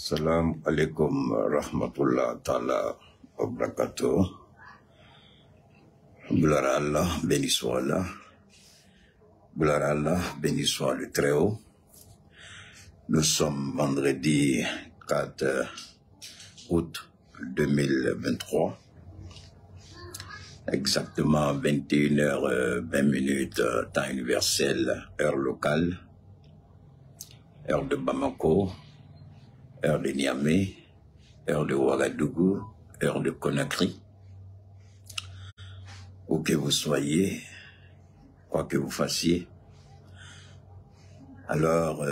Salam alaikum rahmatullah ta'ala wa barakatuh. Gloire à Allah, béni soit Allah. Gloire à Allah, béni soit le Très-Haut. Nous sommes vendredi 4 août 2023. Exactement 21h20, temps universel, heure locale, heure de Bamako, heure de Niamey, heure de Ouagadougou, heure de Conakry. Où que vous soyez, quoi que vous fassiez, alors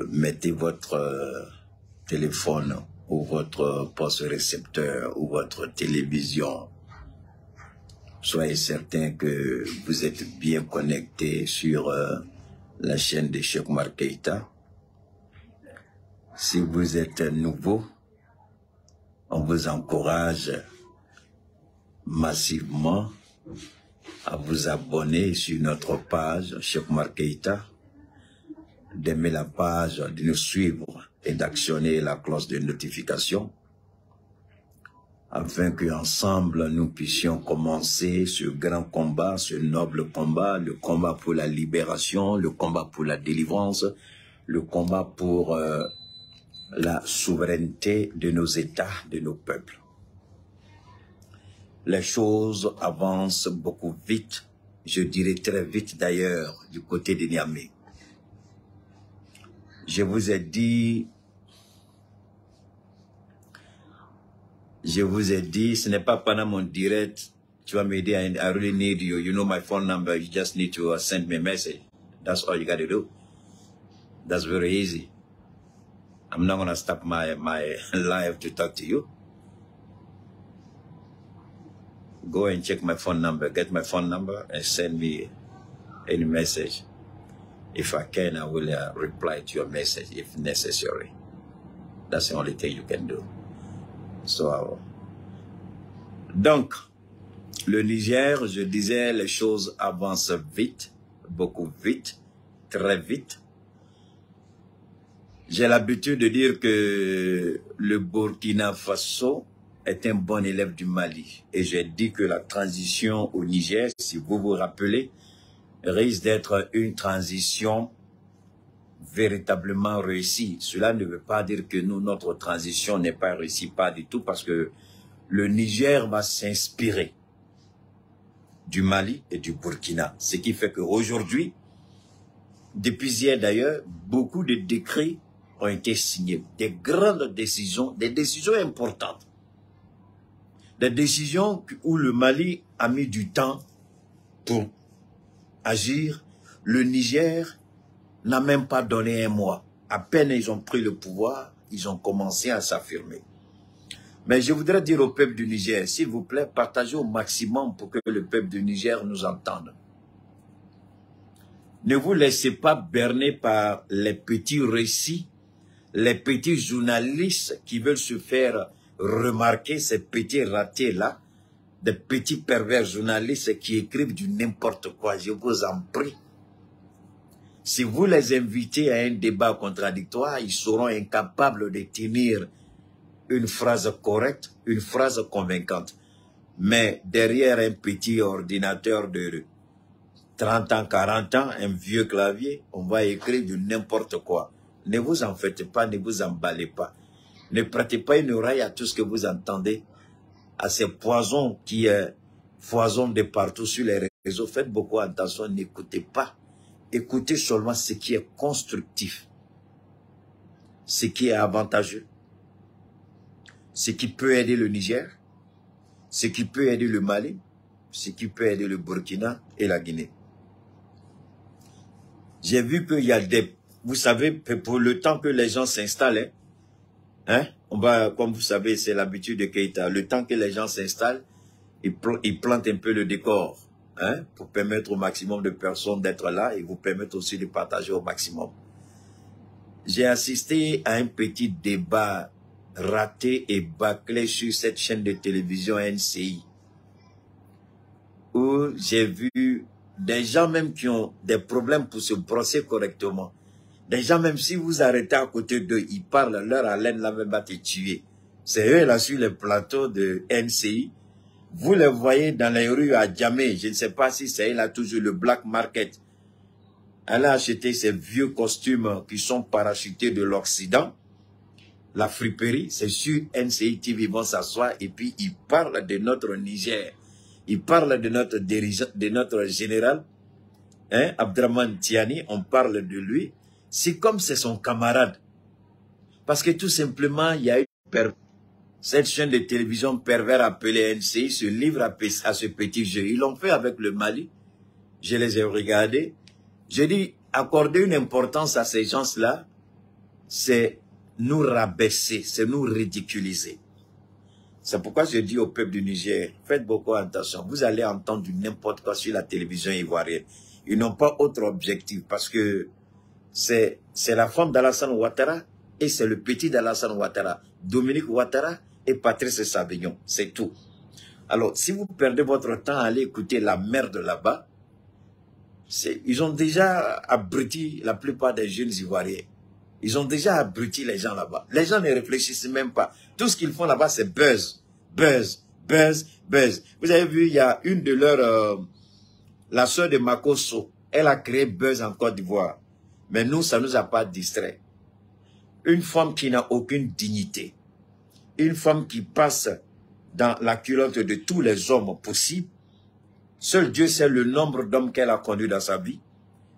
mettez votre téléphone ou votre poste récepteur ou votre télévision. Soyez certain que vous êtes bien connecté sur la chaîne de Cheikh Oumar Keïta. Si vous êtes nouveau, on vous encourage massivement à vous abonner sur notre page Cheikh Oumar Keïta, d'aimer la page, de nous suivre et d'actionner la cloche de notification afin qu'ensemble nous puissions commencer ce grand combat, ce noble combat, le combat pour la libération, le combat pour la délivrance, le combat pour la souveraineté de nos États, de nos peuples. Les choses avancent beaucoup vite, je dirais très vite d'ailleurs, du côté de Niamey. Je vous ai dit, ce n'est pas pendant mon direct, tu vas m'aider, I really need you, you know my phone number, you just need to send me a message. That's all you got to do. That's very easy. I'm not going to stop my live to talk to you. Go and check my phone number, get my phone number and send me any message. If I can, I will reply to your message if necessary. That's the only thing you can do. So, donc, le Niger, je disais, les choses avancent vite, beaucoup vite, très vite. J'ai l'habitude de dire que le Burkina Faso est un bon élève du Mali. Et j'ai dit que la transition au Niger, si vous vous rappelez, risque d'être une transition véritablement réussie. Cela ne veut pas dire que nous, notre transition n'est pas réussie, pas du tout, parce que le Niger va s'inspirer du Mali et du Burkina. Ce qui fait qu'aujourd'hui, depuis hier d'ailleurs, beaucoup de décrets ont été signés. Des grandes décisions, des décisions importantes. Des décisions où le Mali a mis du temps pour agir. Le Niger n'a même pas donné un mois. À peine ils ont pris le pouvoir, ils ont commencé à s'affirmer. Mais je voudrais dire au peuple du Niger, s'il vous plaît, partagez au maximum pour que le peuple du Niger nous entende. Ne vous laissez pas berner par les petits récits, les petits journalistes qui veulent se faire remarquer, ces petits ratés-là, des petits pervers journalistes qui écrivent du n'importe quoi. Je vous en prie. Si vous les invitez à un débat contradictoire, ils seront incapables de tenir une phrase correcte, une phrase convaincante. Mais derrière un petit ordinateur de 30 ans, 40 ans, un vieux clavier, on va écrire du n'importe quoi. Ne vous en faites pas, ne vous emballez pas. Ne prêtez pas une oreille à tout ce que vous entendez, à ces poisons qui foisonnent de partout sur les réseaux. Faites beaucoup attention, n'écoutez pas. Écoutez seulement ce qui est constructif, ce qui est avantageux, ce qui peut aider le Niger, ce qui peut aider le Mali, ce qui peut aider le Burkina et la Guinée. J'ai vu qu'il y a des... Vous savez, pour le temps que les gens s'installent, on va, comme vous savez, c'est l'habitude de Keïta, le temps que les gens s'installent, ils plantent un peu le décor, pour permettre au maximum de personnes d'être là et vous permettre aussi de partager au maximum. J'ai assisté à un petit débat raté et bâclé sur cette chaîne de télévision NCI, où j'ai vu des gens même qui ont des problèmes pour se brosser correctement. Des gens, même si vous arrêtez à côté d'eux, ils parlent, leur haleine là même va te tuer. C'est eux là sur le plateau de NCI. Vous les voyez dans les rues à Djamé. Je ne sais pas si c'est là toujours le black market. Allez acheter ces vieux costumes qui sont parachutés de l'Occident. La friperie, c'est sur NCI TV, ils vont s'asseoir et puis ils parlent de notre Niger. Ils parlent de notre dirigeant, de notre général, hein, Abdraman Tiani, on parle de lui. C'est comme c'est son camarade. Parce que tout simplement, il y a eu cette chaîne de télévision pervers appelée NCI se livre à ce petit jeu. Ils l'ont fait avec le Mali. Je les ai regardés. Je dis, accorder une importance à ces gens-là, c'est nous rabaisser, c'est nous ridiculiser. C'est pourquoi je dis au peuple du Niger, faites beaucoup attention. Vous allez entendre n'importe quoi sur la télévision ivoirienne. Ils n'ont pas autre objectif parce que c'est la femme d'Alassane Ouattara et c'est le petit d'Alassane Ouattara, Dominique Ouattara et Patrice Savignon. C'est tout. Alors, si vous perdez votre temps à aller écouter la merde là-bas, ils ont déjà abruti la plupart des jeunes Ivoiriens. Ils ont déjà abruti les gens là-bas. Les gens ne réfléchissent même pas. Tout ce qu'ils font là-bas, c'est buzz, buzz, buzz, buzz. Vous avez vu, il y a une de leurs, la sœur de Makosso, elle a créé buzz en Côte d'Ivoire. Mais nous, ça ne nous a pas distrait. Une femme qui n'a aucune dignité. Une femme qui passe dans la culotte de tous les hommes possibles. Seul Dieu sait le nombre d'hommes qu'elle a conduits dans sa vie.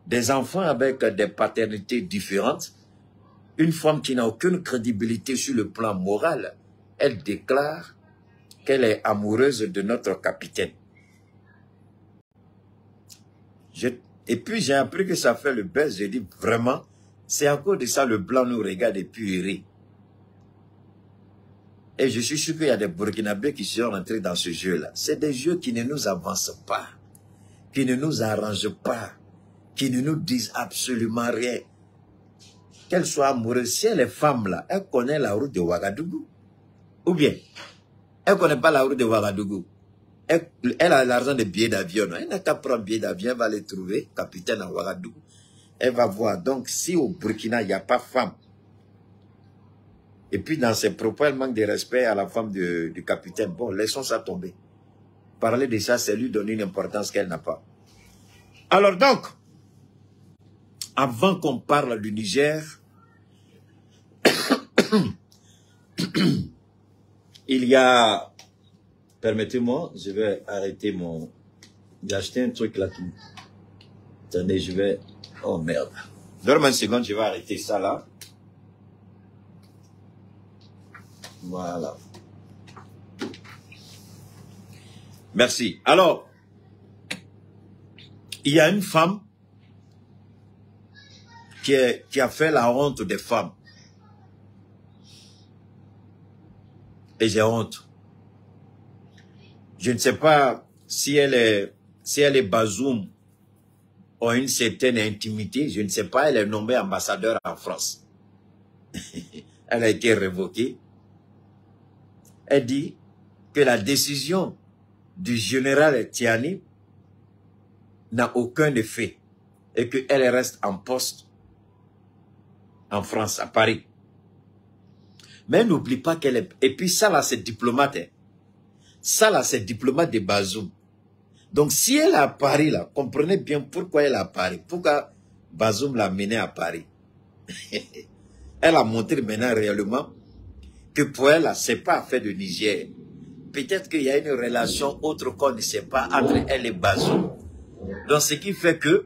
Des enfants avec des paternités différentes. Une femme qui n'a aucune crédibilité sur le plan moral. Elle déclare qu'elle est amoureuse de notre capitaine. Et puis j'ai appris que ça fait le buzz. J'ai dit vraiment, c'est à cause de ça le blanc nous regarde et puis il rit. Et je suis sûr qu'il y a des Burkinabés qui sont rentrés dans ce jeu-là. C'est des jeux qui ne nous avancent pas, qui ne nous arrangent pas, qui ne nous disent absolument rien. Qu'elle soit amoureuse, si elle est femme là, elle connaît la route de Ouagadougou. Ou bien, elle ne connaît pas la route de Ouagadougou. Elle a l'argent de billets d'avion. Elle n'a qu'à prendre un billet d'avion, elle va les trouver, capitaine à Ouagadougou. Elle va voir. Donc, si au Burkina, il n'y a pas femme, et puis dans ses propos, elle manque de respect à la femme du capitaine, bon, laissons ça tomber. Parler de ça, c'est lui donner une importance qu'elle n'a pas. Alors donc, avant qu'on parle du Niger, il y a... Permettez-moi, je vais arrêter mon... J'ai acheté un truc là. Attendez, je vais... Oh merde. Donne-moi une seconde, je vais arrêter ça là. Voilà. Merci. Alors, il y a une femme qui a fait la honte des femmes. Et j'ai honte. Je ne sais pas si elle est Bazoum ou une certaine intimité. Je ne sais pas, elle est nommée ambassadeur en France. Elle a été révoquée. Elle dit que la décision du général Tiani n'a aucun effet et qu'elle reste en poste en France, à Paris. Mais elle n'oublie pas qu'elle est... Et puis ça là, c'est diplomate. Hein. Ça là, c'est diplomate de Bazoum. Donc si elle est à Paris là, comprenez bien pourquoi elle est à Paris. Pourquoi Bazoum l'a menée à Paris. Elle a montré maintenant réellement que pour elle, ce n'est pas affaire de Niger. Peut-être qu'il y a une relation autre qu'on ne sait pas entre elle et Bazoum. Donc ce qui fait que,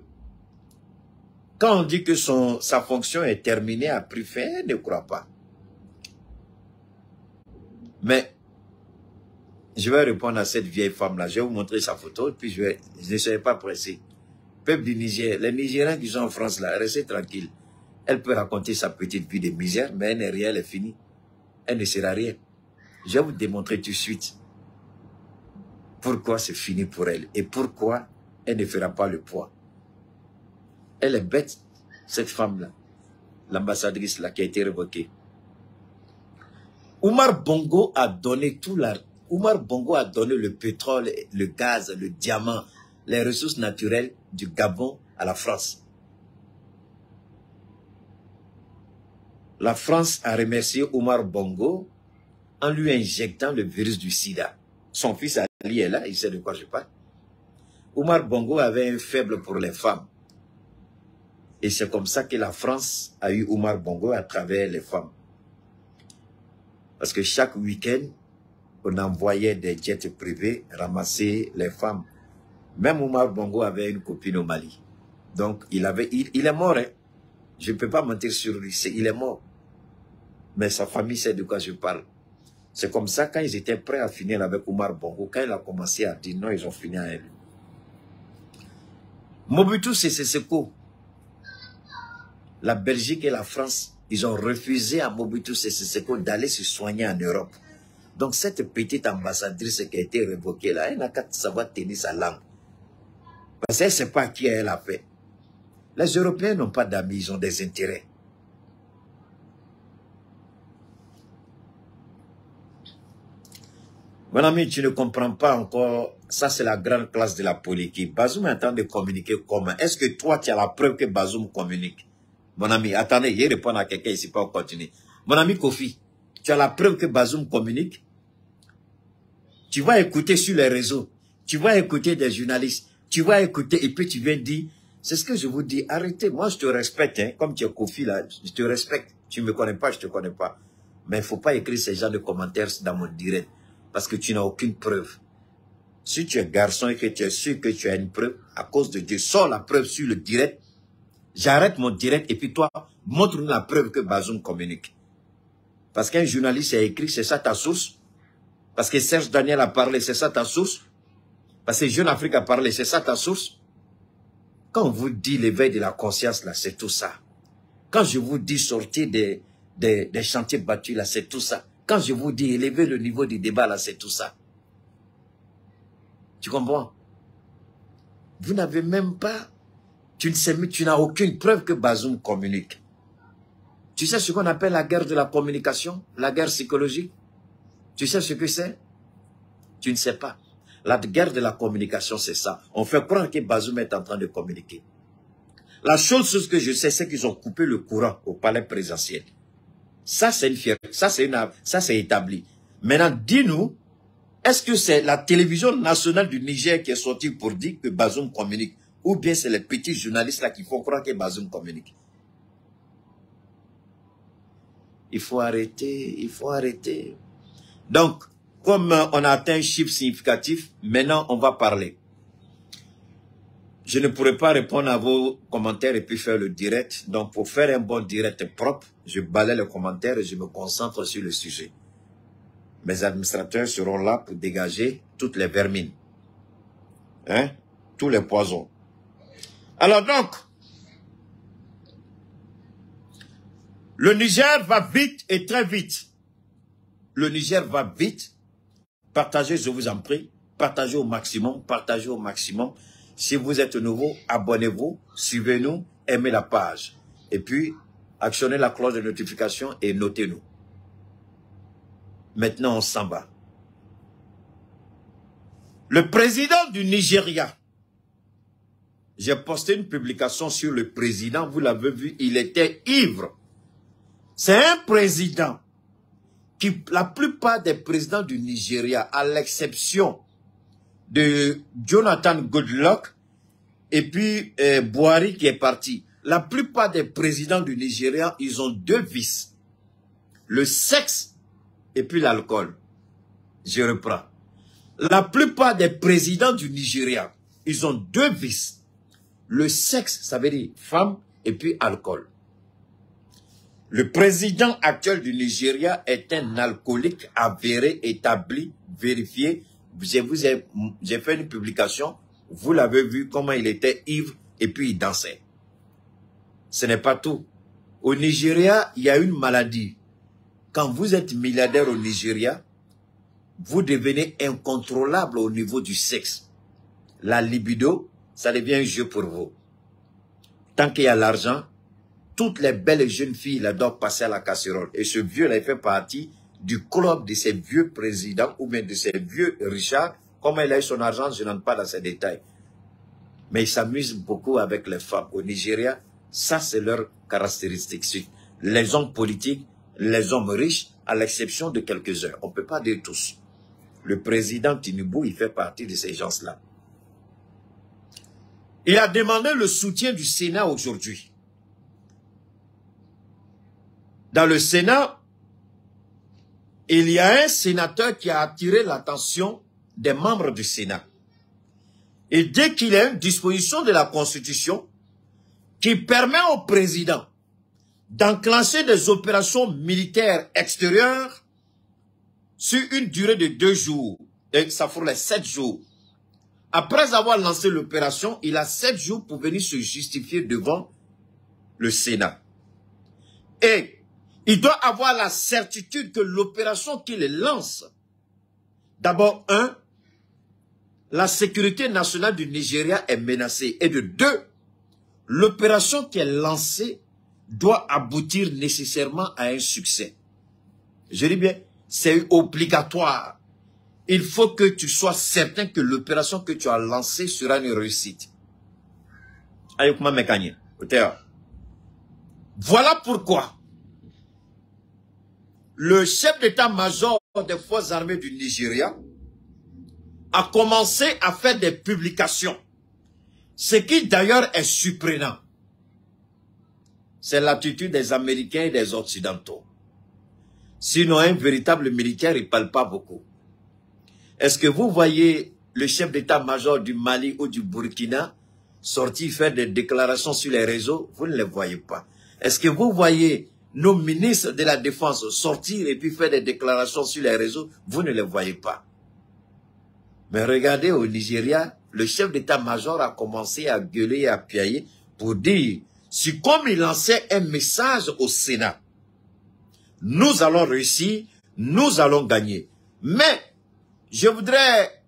quand on dit que sa fonction est terminée à prix fait, elle ne croit pas. Mais, je vais répondre à cette vieille femme-là. Je vais vous montrer sa photo, puis je ne serai pas pressé. Peuple du Niger, les Nigériens qui sont en France là, restez tranquilles. Elle peut raconter sa petite vie de misère, mais elle n'est rien, elle est finie. Elle ne sera rien. Je vais vous démontrer tout de suite pourquoi c'est fini pour elle et pourquoi elle ne fera pas le poids. Elle est bête, cette femme-là, l'ambassadrice là qui a été révoquée. Oumar Bongo a donné tout l'argent. Oumar Bongo a donné le pétrole, le gaz, le diamant, les ressources naturelles du Gabon à la France. la France a remercié Omar Bongo en lui injectant le virus du sida. Son fils Ali est là, il sait de quoi je parle. Omar Bongo avait un faible pour les femmes. Et c'est comme ça que la France a eu Omar Bongo à travers les femmes. Parce que chaque week-end, on envoyait des jets privés ramasser les femmes. Même Omar Bongo avait une copine au Mali. Donc, il est mort. Hein. Je ne peux pas mentir sur lui. Il est mort. Mais sa famille sait de quoi je parle. C'est comme ça, quand ils étaient prêts à finir avec Omar Bongo, quand il a commencé à dire non, ils ont fini avec lui. Mobutu Sese Seko, la Belgique et la France, ils ont refusé à Mobutu Sese Seko d'aller se soigner en Europe. Donc cette petite ambassadrice qui a été révoquée là, elle n'a qu'à savoir tenir sa langue. Parce qu'elle ne sait pas qui elle a fait. Les Européens n'ont pas d'amis, ils ont des intérêts. Mon ami, tu ne comprends pas encore. Ça, c'est la grande classe de la politique. Bazoum est en train de communiquer comment? Est-ce que toi, tu as la preuve que Bazoum communique? Mon ami, attendez, il répond à quelqu'un ici pour continuer. Mon ami Kofi, tu as la preuve que Bazoum communique? Tu vas écouter sur les réseaux. Tu vas écouter des journalistes. Tu vas écouter et puis tu viens dire, c'est ce que je vous dis, arrêtez. Moi, je te respecte, hein, comme tu es Kofi là, je te respecte. Tu ne me connais pas, je ne te connais pas. Mais il ne faut pas écrire ces genres de commentaires dans mon direct. Parce que tu n'as aucune preuve. Si tu es garçon et que tu es sûr que tu as une preuve, à cause de Dieu, sors la preuve sur le direct. J'arrête mon direct et puis toi, montre-nous la preuve que Bazoum communique. Parce qu'un journaliste a écrit, c'est ça ta source. Parce que Serge Daniel a parlé, c'est ça ta source. Parce que Jeune Afrique a parlé, c'est ça ta source. Quand on vous dit l'éveil de la conscience, là, c'est tout ça. Quand je vous dis sortir des chantiers battus, là, c'est tout ça. Quand je vous dis élever le niveau du débat, là, c'est tout ça. Tu comprends? Vous n'avez même pas, tu n'as aucune preuve que Bazoum communique. Tu sais ce qu'on appelle la guerre de la communication, la guerre psychologique? Tu sais ce que c'est? Tu ne sais pas. La guerre de la communication, c'est ça. On fait croire que Bazoum est en train de communiquer. La chose que je sais, c'est qu'ils ont coupé le courant au palais présidentiel. Ça, c'est une fierté. Ça, c'est établi. Maintenant, dis-nous, est-ce que c'est la télévision nationale du Niger qui est sortie pour dire que Bazoum communique? Ou bien c'est les petits journalistes là qui font croire que Bazoum communique? Il faut arrêter, il faut arrêter. Donc, comme on a atteint un chiffre significatif, maintenant on va parler. Je ne pourrai pas répondre à vos commentaires et puis faire le direct. Donc, pour faire un bon direct propre, je balaie les commentaires et je me concentre sur le sujet. Mes administrateurs seront là pour dégager toutes les vermines. Hein? Tous les poisons. Alors donc, le Niger va vite et très vite. Le Niger va vite. Partagez, je vous en prie. Partagez au maximum. Partagez au maximum. Si vous êtes nouveau, abonnez-vous, suivez-nous, aimez la page. Et puis, actionnez la cloche de notification et notez-nous. Maintenant, on s'en va. Le président du Nigeria, j'ai posté une publication sur le président, vous l'avez vu, il était ivre. C'est un président qui, la plupart des présidents du Nigeria, à l'exception de Jonathan Goodluck et puis Buhari qui est parti. La plupart des présidents du Nigeria, ils ont deux vices. Le sexe et puis l'alcool. Je reprends. La plupart des présidents du Nigeria, ils ont deux vices. Le sexe, ça veut dire femme et puis alcool. Le président actuel du Nigeria est un alcoolique avéré, établi, vérifié. J'ai fait une publication, vous l'avez vu comment il était ivre et puis il dansait. Ce n'est pas tout. Au Nigeria, il y a une maladie. Quand vous êtes milliardaire au Nigeria, vous devenez incontrôlable au niveau du sexe. La libido, ça devient un jeu pour vous. Tant qu'il y a l'argent, toutes les belles jeunes filles là, doivent passer à la casserole. Et ce vieux-là, il fait partie du club de ces vieux présidents ou bien de ces vieux Richard. Comment il a eu son argent, je n'entre pas dans ces détails. Mais il s'amuse beaucoup avec les femmes. Au Nigeria, ça c'est leur caractéristique. les hommes politiques, les hommes riches, à l'exception de quelques-uns. On ne peut pas dire tous. Le président Tinubu, il fait partie de ces gens-là. Il a demandé le soutien du Sénat aujourd'hui. Dans le Sénat, il y a un sénateur qui a attiré l'attention des membres du Sénat. Et dès qu'il y a une disposition de la Constitution qui permet au président d'enclencher des opérations militaires extérieures sur une durée de 2 jours, et ça ferait 7 jours. Après avoir lancé l'opération, il a 7 jours pour venir se justifier devant le Sénat. Et il doit avoir la certitude que l'opération qu'il lance, d'abord, la sécurité nationale du Nigeria est menacée. Et de 2, l'opération qui est lancée doit aboutir nécessairement à un succès. Je dis bien, c'est obligatoire. Il faut que tu sois certain que l'opération que tu as lancée sera une réussite. Voilà pourquoi le chef d'état-major des forces armées du Nigeria a commencé à faire des publications. Ce qui d'ailleurs est surprenant. C'est l'attitude des Américains et des Occidentaux. Sinon, un véritable militaire, il ne parle pas beaucoup. Est-ce que vous voyez le chef d'état-major du Mali ou du Burkina sortir faire des déclarations sur les réseaux? Vous ne les voyez pas. Est-ce que vous voyez nos ministres de la Défense sortir et puis faire des déclarations sur les réseaux? Vous ne les voyez pas. Mais regardez, au Nigeria, le chef d'état-major a commencé à gueuler et à piailler pour dire, si comme il lançait un message au Sénat, nous allons réussir, nous allons gagner. Mais, je voudrais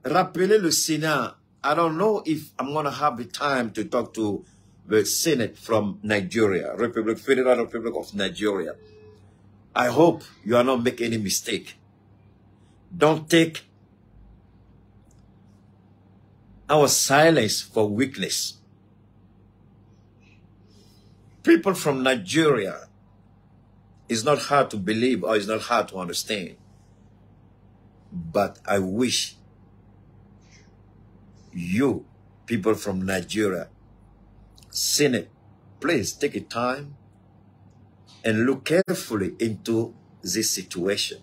rappeler le Sénat. I don't know if I'm going to have the time to talk to the Senate from Nigeria, Federal Republic of Nigeria. I hope you are not making any mistake. Don't take our silence for weakness. People from Nigeria, it's not hard to believe or it's not hard to understand. But I wish you, people from Nigeria, Senate, please take a time and look carefully into this situation.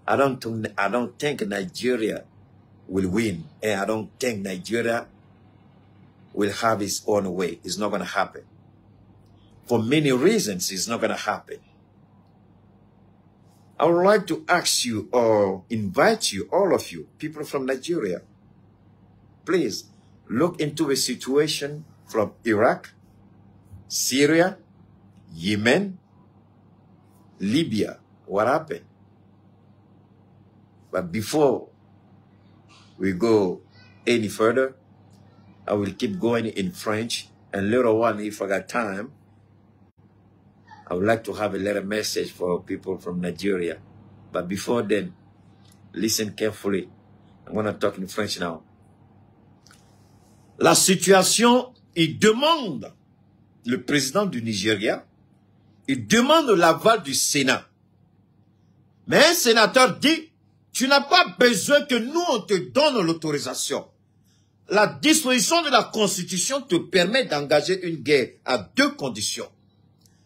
I don't think Nigeria will win, and I don't think Nigeria will have its own way. It's not going to happen. For many reasons, it's not going to happen. I would like to ask you or invite you, all of you, people from Nigeria, please look into the situation from Iraq, Syria, Yemen, Libya. What happened? But before we go any further, I will keep going in French, and later on, if I got time, I would like to have a little message for people from Nigeria. But before then, listen carefully. I'm going to talk in French now. La situation, il demande, le président du Nigeria, il demande l'aval du Sénat. Mais un sénateur dit, tu n'as pas besoin que nous, on te donne l'autorisation. La disposition de la Constitution te permet d'engager une guerre à 2 conditions.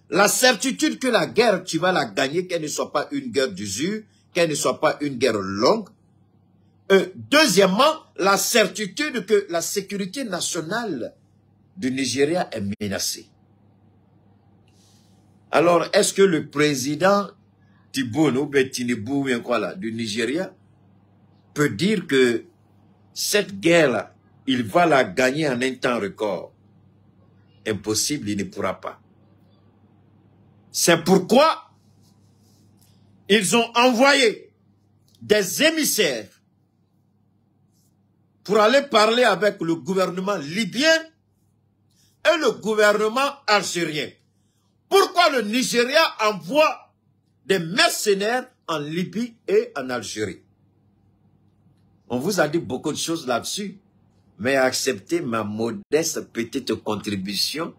La certitude que la guerre, tu vas la gagner, qu'elle ne soit pas une guerre d'usure, qu'elle ne soit pas une guerre longue. Deuxièmement, la certitude que la sécurité nationale du Nigeria est menacée. Alors, est-ce que le président Tinubu du Nigeria peut dire que cette guerre-là, il va la gagner en un temps record? Impossible, il ne pourra pas. C'est pourquoi ils ont envoyé des émissaires pour aller parler avec le gouvernement libyen et le gouvernement algérien. Pourquoi le Nigeria envoie des mercenaires en Libye et en Algérie? On vous a dit beaucoup de choses là-dessus, mais acceptez ma modeste petite contribution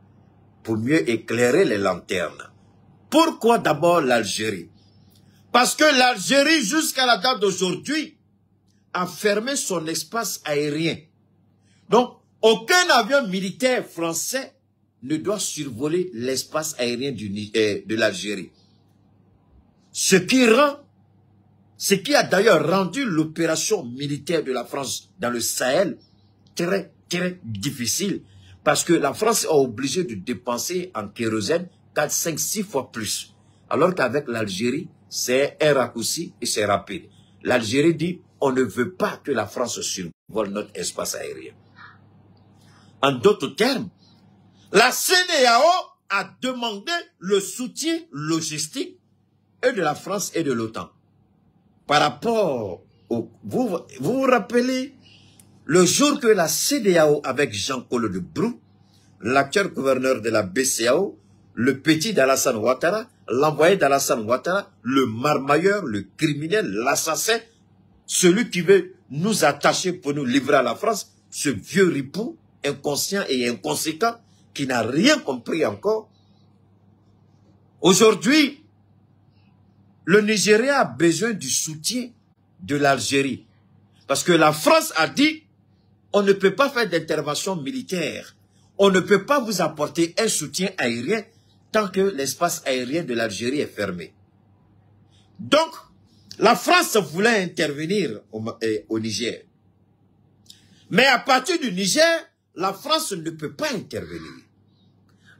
pour mieux éclairer les lanternes. Pourquoi d'abord l'Algérie? Parce que l'Algérie, jusqu'à la date d'aujourd'hui, a fermé son espace aérien. Donc, aucun avion militaire français ne doit survoler l'espace aérien de l'Algérie. Ce qui a d'ailleurs rendu l'opération militaire de la France dans le Sahel très, très difficile. Parce que la France est obligée de dépenser en kérosène 4, 5, 6 fois plus. Alors qu'avec l'Algérie, c'est un raccourci et c'est rapide. L'Algérie dit, on ne veut pas que la France survole notre espace aérien. En d'autres termes, la CEDEAO a demandé le soutien logistique et de la France et de l'OTAN. Par rapport au... Vous vous rappelez le jour que la CEDEAO avec Jean-Claude Brou, l'actuel gouverneur de la BCEAO, le petit d'Alassane Ouattara, l'envoyé d'Alassane Ouattara, le marmailleur, le criminel, l'assassin, celui qui veut nous attacher pour nous livrer à la France, ce vieux ripou, inconscient et inconséquent, qui n'a rien compris encore. Aujourd'hui, le Nigeria a besoin du soutien de l'Algérie. Parce que la France a dit, on ne peut pas faire d'intervention militaire. On ne peut pas vous apporter un soutien aérien tant que l'espace aérien de l'Algérie est fermé. Donc, la France voulait intervenir au Niger. Mais à partir du Niger, la France ne peut pas intervenir.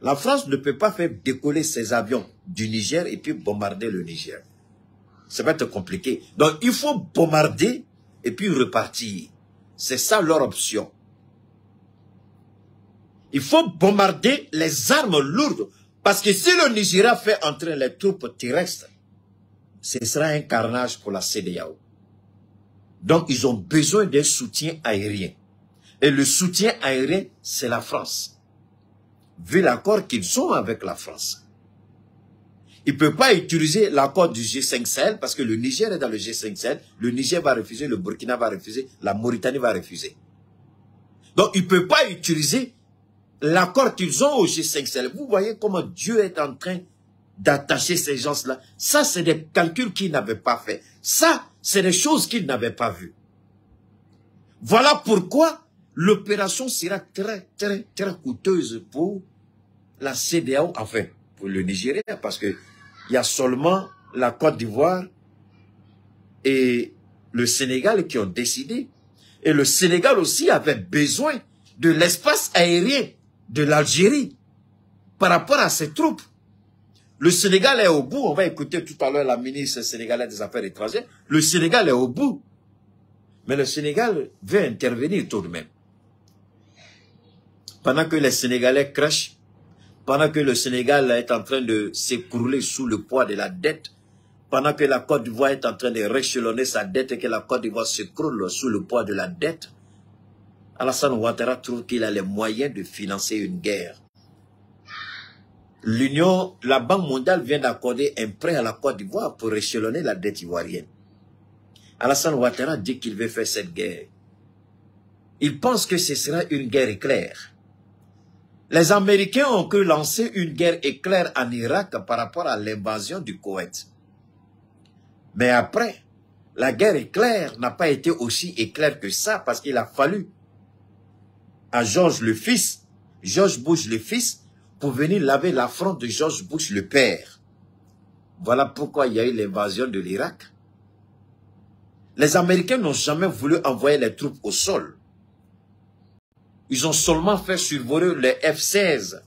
La France ne peut pas faire décoller ses avions du Niger et puis bombarder le Niger. Ça va être compliqué. Donc, il faut bombarder et puis repartir. C'est ça leur option. Il faut bombarder les armes lourdes. Parce que si le Nigeria fait entrer les troupes terrestres, ce sera un carnage pour la CEDEAO. Donc, ils ont besoin d'un soutien aérien. Et le soutien aérien, c'est la France. Vu l'accord qu'ils ont avec la France. Ils ne peuvent pas utiliser l'accord du G5 Sahel parce que le Niger est dans le G5 Sahel. Le Niger va refuser, le Burkina va refuser, la Mauritanie va refuser. Donc, ils ne peuvent pas utiliser l'accord qu'ils ont au G5 Sahel. Vous voyez comment Dieu est en train d'attacher ces gens-là. Ça, c'est des calculs qu'ils n'avaient pas fait. Ça, c'est des choses qu'ils n'avaient pas vues. Voilà pourquoi l'opération sera très, très, très coûteuse pour la CEDEAO, enfin, pour le Nigeria, parce que il y a seulement la Côte d'Ivoire et le Sénégal qui ont décidé. Et le Sénégal aussi avait besoin de l'espace aérien de l'Algérie par rapport à ses troupes. Le Sénégal est au bout. On va écouter tout à l'heure la ministre sénégalaise des Affaires étrangères. Le Sénégal est au bout. Mais le Sénégal veut intervenir tout de même. Pendant que les Sénégalais crachent, pendant que le Sénégal est en train de s'écrouler sous le poids de la dette, pendant que la Côte d'Ivoire est en train de réchelonner sa dette et que la Côte d'Ivoire s'écroule sous le poids de la dette, Alassane Ouattara trouve qu'il a les moyens de financer une guerre. La Banque mondiale vient d'accorder un prêt à la Côte d'Ivoire pour échelonner la dette ivoirienne. Alassane Ouattara dit qu'il veut faire cette guerre. Il pense que ce sera une guerre éclair. Les Américains ont que lancé une guerre éclair en Irak par rapport à l'invasion du Koweït. Mais après, la guerre éclair n'a pas été aussi éclair que ça parce qu'il a fallu à George Bush le fils, pour venir laver l'affront de George Bush le père. Voilà pourquoi il y a eu l'invasion de l'Irak. Les Américains n'ont jamais voulu envoyer les troupes au sol. Ils ont seulement fait survoler les F-16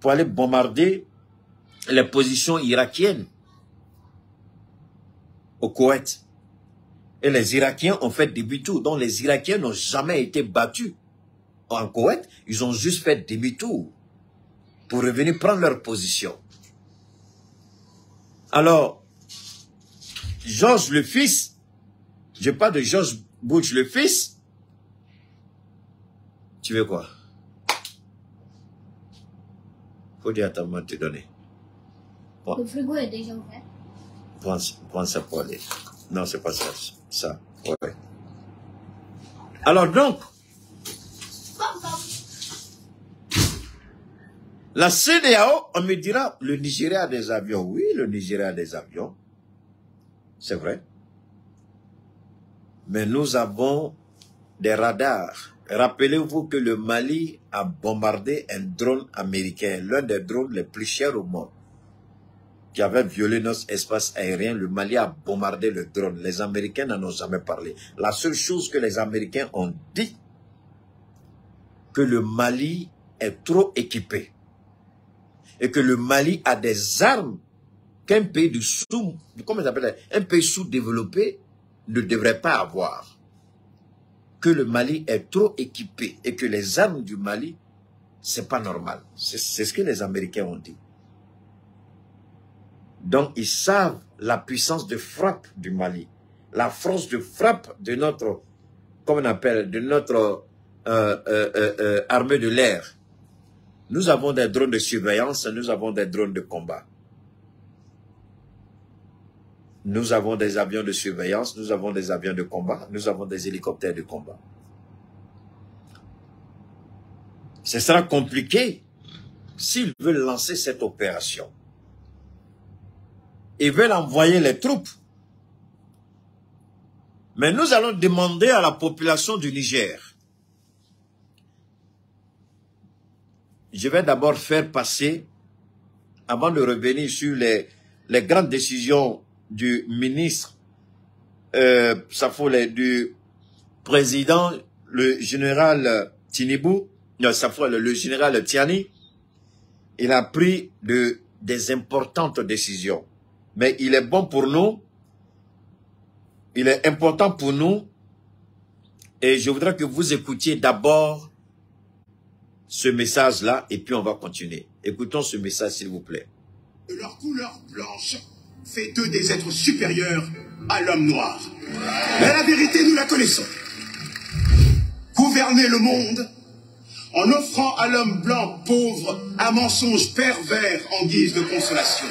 pour aller bombarder les positions irakiennes au Koweït. Et les Irakiens ont fait demi-tour. Donc les Irakiens n'ont jamais été battus en Koweït. Ils ont juste fait demi-tour pour revenir prendre leur position. Alors, George le fils, je parle de George Bush le fils. Tu veux quoi? Faut dire à ta maman de te donner. Bon. Le frigo est déjà ouvert. Prends ça pour aller. Non, c'est pas ça. Ça, ouais. Alors donc, La CEDEAO, on me dira, le Nigeria a des avions. Oui, le Nigeria a des avions. C'est vrai. Mais nous avons des radars. Rappelez-vous que le Mali a bombardé un drone américain, l'un des drones les plus chers au monde, qui avait violé notre espace aérien. Le Mali a bombardé le drone. Les Américains n'en ont jamais parlé. La seule chose que les Américains ont dit, que le Mali est trop équipé. Et que le Mali a des armes qu'un pays un pays sous-développé ne devrait pas avoir. Que le Mali est trop équipé et que les armes du Mali, c'est pas normal. C'est ce que les Américains ont dit. Donc, ils savent la puissance de frappe du Mali, la force de frappe de notre, comment on appelle, de notre armée de l'air. Nous avons des drones de surveillance, nous avons des drones de combat. Nous avons des avions de surveillance, nous avons des avions de combat, nous avons des hélicoptères de combat. Ce sera compliqué s'ils veulent lancer cette opération. Ils veulent envoyer les troupes. Mais nous allons demander à la population du Niger. Je vais d'abord faire passer, avant de revenir sur les grandes décisions du ministre, du président, le général Tinibou, le général Tiani, il a pris des importantes décisions. Mais il est bon pour nous, il est important pour nous, et je voudrais que vous écoutiez d'abord ce message-là, et puis on va continuer. Écoutons ce message, s'il vous plaît. Leur couleur blanche fait d'eux des êtres supérieurs à l'homme noir. Mais la vérité, nous la connaissons. Gouverner le monde en offrant à l'homme blanc pauvre un mensonge pervers en guise de consolation.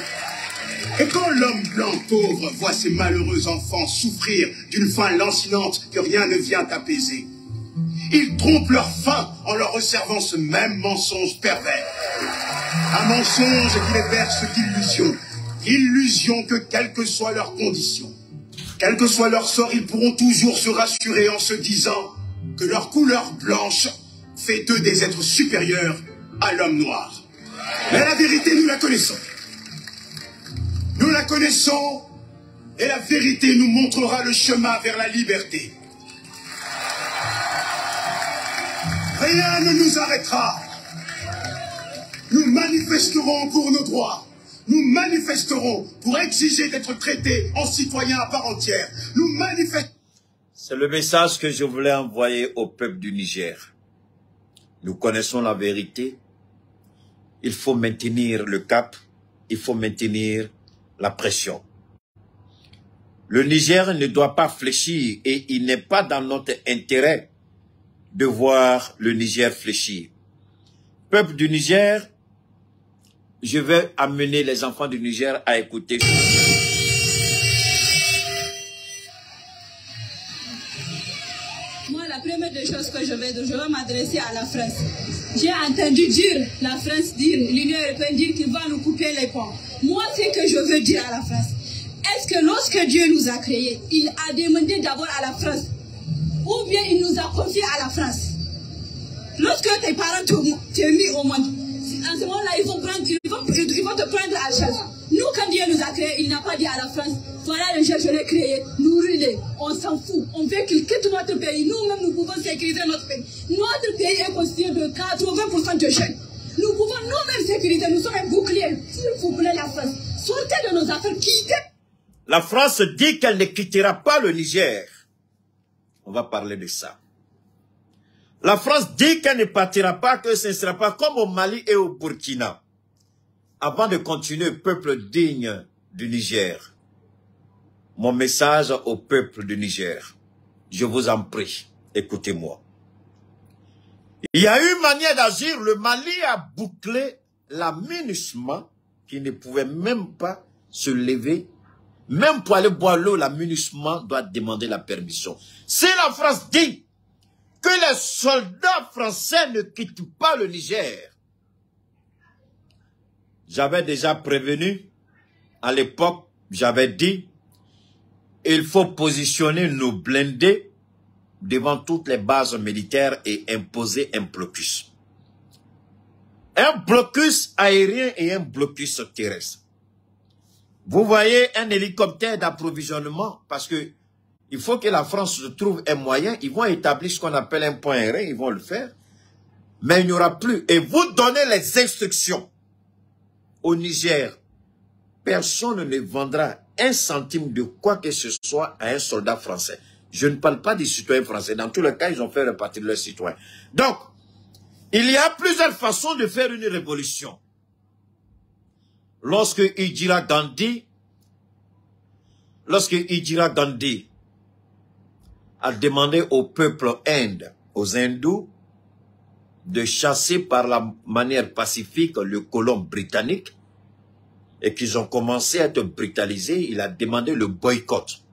Et quand l'homme blanc pauvre voit ses malheureux enfants souffrir d'une faim lancinante que rien ne vient apaiser, ils trompent leur faim en leur resservant ce même mensonge pervers. Un mensonge qui les berce d'illusions. Illusions que, quelles que soient leurs conditions, quel que soit leur sort, ils pourront toujours se rassurer en se disant que leur couleur blanche fait d'eux des êtres supérieurs à l'homme noir. Mais la vérité, nous la connaissons. Nous la connaissons et la vérité nous montrera le chemin vers la liberté. Rien ne nous arrêtera. Nous manifesterons pour nos droits. Nous manifesterons pour exiger d'être traités en citoyens à part entière. Nous manifesterons. C'est le message que je voulais envoyer au peuple du Niger. Nous connaissons la vérité. Il faut maintenir le cap. Il faut maintenir la pression. Le Niger ne doit pas fléchir et il n'est pas dans notre intérêt de voir le Niger fléchir. Peuple du Niger, je vais amener les enfants du Niger à écouter. Moi, la première des choses que je vais m'adresser à la France. J'ai entendu dire, la France dire, l'Union européenne dire qu'il va nous couper les ponts. Moi, ce que je veux dire à la France, est-ce que lorsque Dieu nous a créés, il a demandé d'abord à la France, ou bien il nous a confié à la France? Lorsque tes parents t'ont mis au monde, en ce moment-là, ils vont te prendre à charge. Nous, quand Dieu nous a créés, il n'a pas dit à la France, voilà le jeu, je l'ai créé, nous ruler, on s'en fout, on veut qu'il quitte notre pays. Nous-mêmes, nous pouvons sécuriser notre pays. Notre pays est constitué de 80% de jeunes. Nous pouvons nous-mêmes sécuriser, nous sommes un bouclier. S'il vous plaît, la France, sortez de nos affaires, quittez. La France dit qu'elle ne quittera pas le Niger. On va parler de ça. La France dit qu'elle ne partira pas, que ce ne sera pas comme au Mali et au Burkina. Avant de continuer, peuple digne du Niger, mon message au peuple du Niger, je vous en prie, écoutez-moi. Il y a une manière d'agir. Le Mali a bouclé la MINUSMA qui ne pouvait même pas se lever. Même pour aller boire l'eau, la MINUSMA doit demander la permission. Si la France dit que les soldats français ne quittent pas le Niger, j'avais déjà prévenu, à l'époque, j'avais dit, il faut positionner nos blindés devant toutes les bases militaires et imposer un blocus. Un blocus aérien et un blocus terrestre. Vous voyez un hélicoptère d'approvisionnement, parce que il faut que la France trouve un moyen, ils vont établir ce qu'on appelle un point aérien, ils vont le faire, mais il n'y aura plus. Et vous donnez les instructions au Niger. Personne ne vendra un centime de quoi que ce soit à un soldat français. Je ne parle pas des citoyens français. Dans tous les cas, ils ont fait repartir leurs citoyens. Donc, il y a plusieurs façons de faire une révolution. Lorsque Indira Gandhi a demandé au peuple Inde, aux hindous, de chasser par la manière pacifique le colon britannique, et qu'ils ont commencé à être brutalisés, il a demandé le boycott.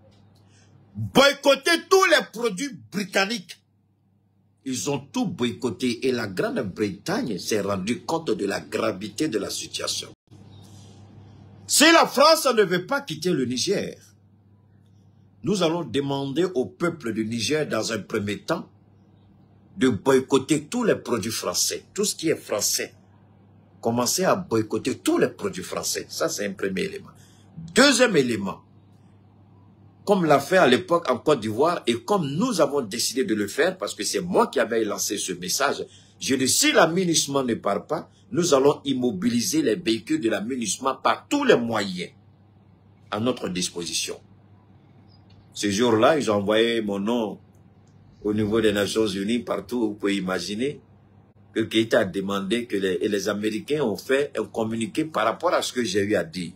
Boycotter tous les produits britanniques. Ils ont tout boycotté et la Grande-Bretagne s'est rendue compte de la gravité de la situation. Si la France ne veut pas quitter le Niger, nous allons demander au peuple du Niger dans un premier temps de boycotter tous les produits français, tout ce qui est français. Commencer à boycotter tous les produits français. Ça, c'est un premier élément. Deuxième élément, comme l'a fait à l'époque en Côte d'Ivoire et comme nous avons décidé de le faire, parce que c'est moi qui avais lancé ce message, je dis, si la MINUSMA ne part pas, nous allons immobiliser les véhicules de la MINUSMA par tous les moyens à notre disposition. Ce jour-là, ils ont envoyé mon nom au niveau des Nations Unies, partout, vous pouvez imaginer, que Keïta a demandé que les Américains ont fait un communiqué par rapport à ce que j'ai eu à dire.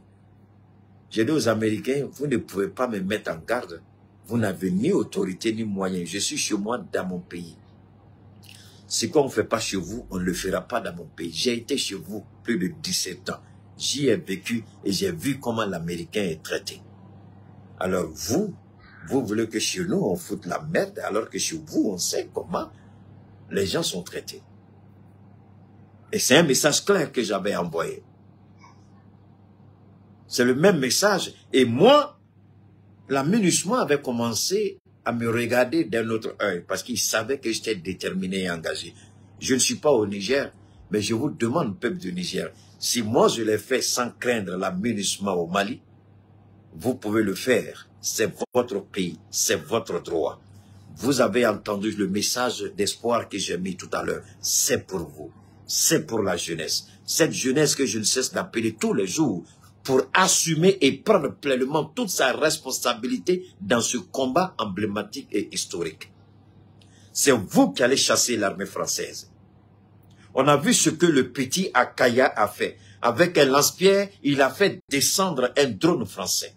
J'ai dit aux Américains, vous ne pouvez pas me mettre en garde. Vous n'avez ni autorité ni moyens. Je suis chez moi dans mon pays. Ce qu'on ne fait pas chez vous, on ne le fera pas dans mon pays. J'ai été chez vous plus de 17 ans. J'y ai vécu et j'ai vu comment l'Américain est traité. Alors vous voulez que chez nous on foute la merde, alors que chez vous on sait comment les gens sont traités. Et c'est un message clair que j'avais envoyé. C'est le même message. Et moi, la MINUSMA avait commencé à me regarder d'un autre œil parce qu'ils savaient que j'étais déterminé et engagé. Je ne suis pas au Niger, mais je vous demande, peuple du Niger, si moi je l'ai fait sans craindre la MINUSMA au Mali, vous pouvez le faire. C'est votre pays, c'est votre droit. Vous avez entendu le message d'espoir que j'ai mis tout à l'heure. C'est pour vous. C'est pour la jeunesse. Cette jeunesse que je ne cesse d'appeler tous les jours pour assumer et prendre pleinement toute sa responsabilité dans ce combat emblématique et historique. C'est vous qui allez chasser l'armée française. On a vu ce que le petit Akaya a fait. Avec un lance-pierre, il a fait descendre un drone français.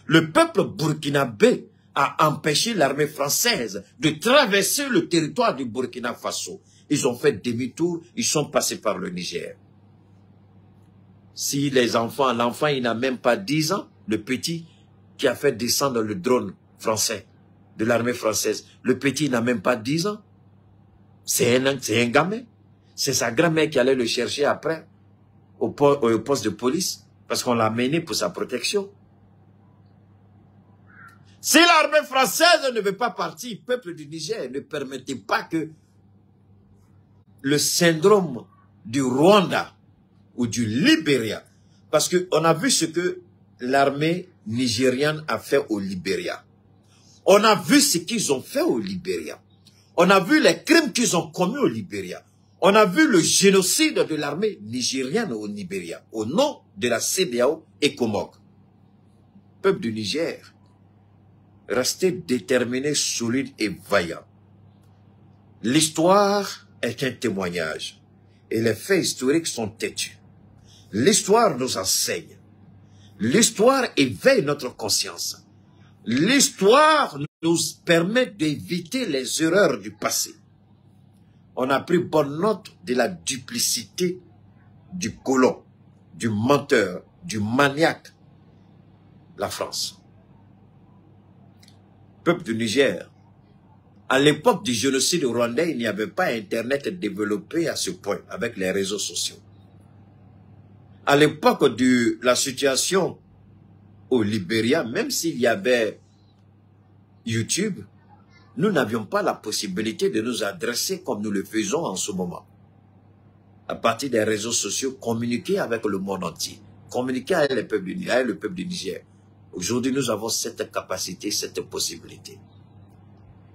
Le peuple burkinabé a empêché l'armée française de traverser le territoire du Burkina Faso. Ils ont fait demi-tour, ils sont passés par le Niger. Si les enfants, l'enfant il n'a même pas 10 ans, le petit qui a fait descendre le drone français de l'armée française, le petit n'a même pas 10 ans. C'est un gamin. C'est sa grand-mère qui allait le chercher après au poste de police parce qu'on l'a mené pour sa protection. Si l'armée française ne veut pas partir, le peuple du Niger, ne permettez pas que le syndrome du Rwanda ou du Libéria, parce qu'on a vu ce que l'armée nigériane a fait au Libéria. On a vu ce qu'ils ont fait au Libéria. On a vu les crimes qu'ils ont commis au Libéria. On a vu le génocide de l'armée nigériane au Libéria, au nom de la CEDEAO et Comog. Peuple du Niger, restez déterminés, solides et vaillants. L'histoire est un témoignage et les faits historiques sont têtus. L'histoire nous enseigne. L'histoire éveille notre conscience. L'histoire nous permet d'éviter les erreurs du passé. On a pris bonne note de la duplicité du colon, du menteur, du maniaque, la France. Peuple du Niger, à l'époque du génocide rwandais, il n'y avait pas Internet développé à ce point avec les réseaux sociaux. À l'époque de la situation au Libéria, même s'il y avait YouTube, nous n'avions pas la possibilité de nous adresser comme nous le faisons en ce moment. À partir des réseaux sociaux, communiquer avec le monde entier, communiquer avec le peuple du Niger. Aujourd'hui, nous avons cette capacité, cette possibilité.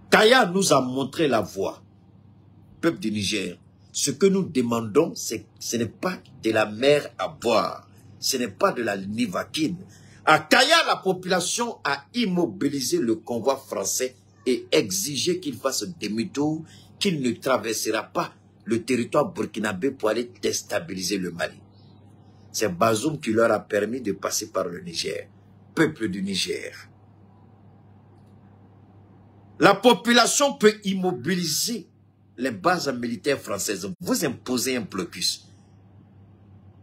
Kaya nous a montré la voie. Peuple du Niger, ce que nous demandons, ce n'est pas de la mer à boire, ce n'est pas de la nivaquine. À Kaya, la population a immobilisé le convoi français et exigé qu'il fasse demi-tour, qu'il ne traversera pas le territoire burkinabé pour aller déstabiliser le Mali. C'est Bazoum qui leur a permis de passer par le Niger. Peuple du Niger. La population peut immobiliser les bases militaires françaises. Vous imposez un blocus.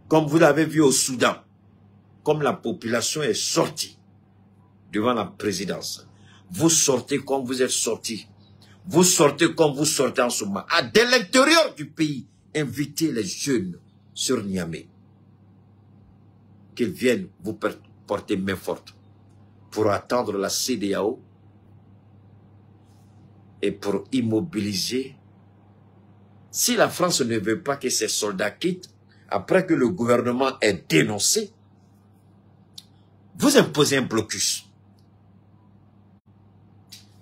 Comme vous l'avez vu au Soudan. Comme la population est sortie devant la présidence. Vous sortez comme vous êtes sortis. Vous sortez comme vous sortez en ce moment. De l'intérieur du pays, invitez les jeunes sur Niamey. Qu'ils viennent vous porter main forte pour attendre la CEDEAO et pour immobiliser. Si la France ne veut pas que ses soldats quittent, après que le gouvernement ait dénoncé, vous imposez un blocus.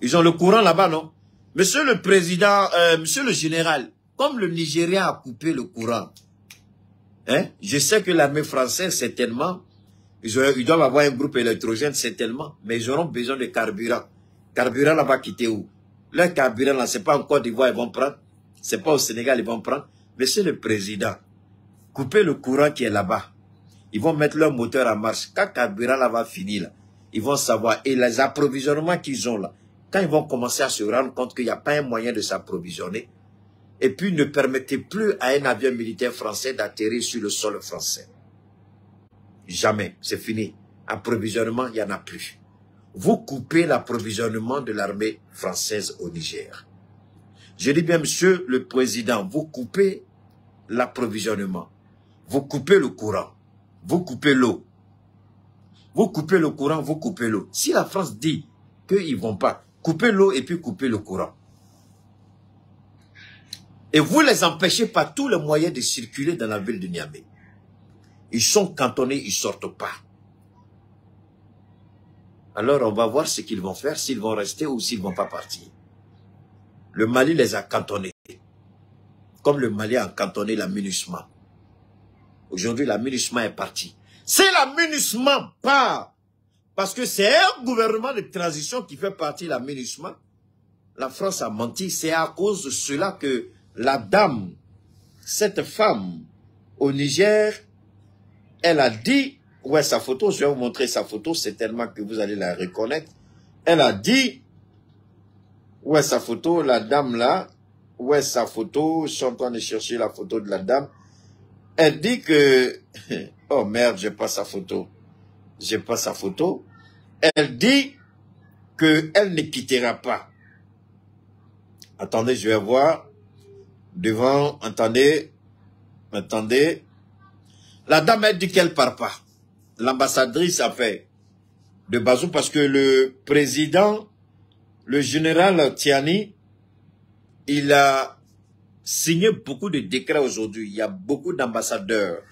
Ils ont le courant là-bas, non? Monsieur le président, monsieur le général, comme le Nigeria a coupé le courant, hein, je sais que l'armée française, certainement, ils doivent avoir un groupe électrogène, certainement, mais ils auront besoin de carburant. Carburant là-bas quitter où? Leur carburant là, c'est pas en Côte d'Ivoire, ils vont prendre. C'est pas au Sénégal, ils vont prendre. Monsieur le président, coupez le courant qui est là-bas. Ils vont mettre leur moteur en marche. Quand le carburant là va finir, là, ils vont savoir. Et les approvisionnements qu'ils ont là, quand ils vont commencer à se rendre compte qu'il n'y a pas un moyen de s'approvisionner, et puis ne permettez plus à un avion militaire français d'atterrir sur le sol français. Jamais, c'est fini. Approvisionnement, il n'y en a plus. Vous coupez l'approvisionnement de l'armée française au Niger. Je dis bien, monsieur le président, vous coupez l'approvisionnement. Vous coupez le courant. Vous coupez l'eau. Vous coupez le courant, vous coupez l'eau. Si la France dit qu'ils ne vont pas, couper l'eau et puis couper le courant. Et vous les empêchez par tous les moyens de circuler dans la ville de Niamey. Ils sont cantonnés, ils ne sortent pas. Alors on va voir ce qu'ils vont faire, s'ils vont rester ou s'ils ne vont pas partir. Le Mali les a cantonnés. Comme le Mali a cantonné la MINUSMA. Aujourd'hui, la MINUSMA est partie. C'est la MINUSMA part. Parce que c'est un gouvernement de transition qui fait partie de la MINUSMA. La France a menti. C'est à cause de cela que la dame, cette femme au Niger, elle a dit, ouais, sa photo, je vais vous montrer sa photo, c'est tellement que vous allez la reconnaître. Elle a dit, ouais, sa photo, la dame là, ouais, sa photo, je suis en train de chercher la photo de la dame. Elle dit que, oh merde, j'ai pas sa photo. J'ai pas sa photo. Elle dit qu'elle ne quittera pas. Attendez, je vais voir. Devant, attendez. La dame, elle dit qu'elle part pas. L'ambassadrice a fait de Bazoum parce que le président, le général Tiani, il a signé beaucoup de décrets aujourd'hui. Il y a beaucoup d'ambassadeurs.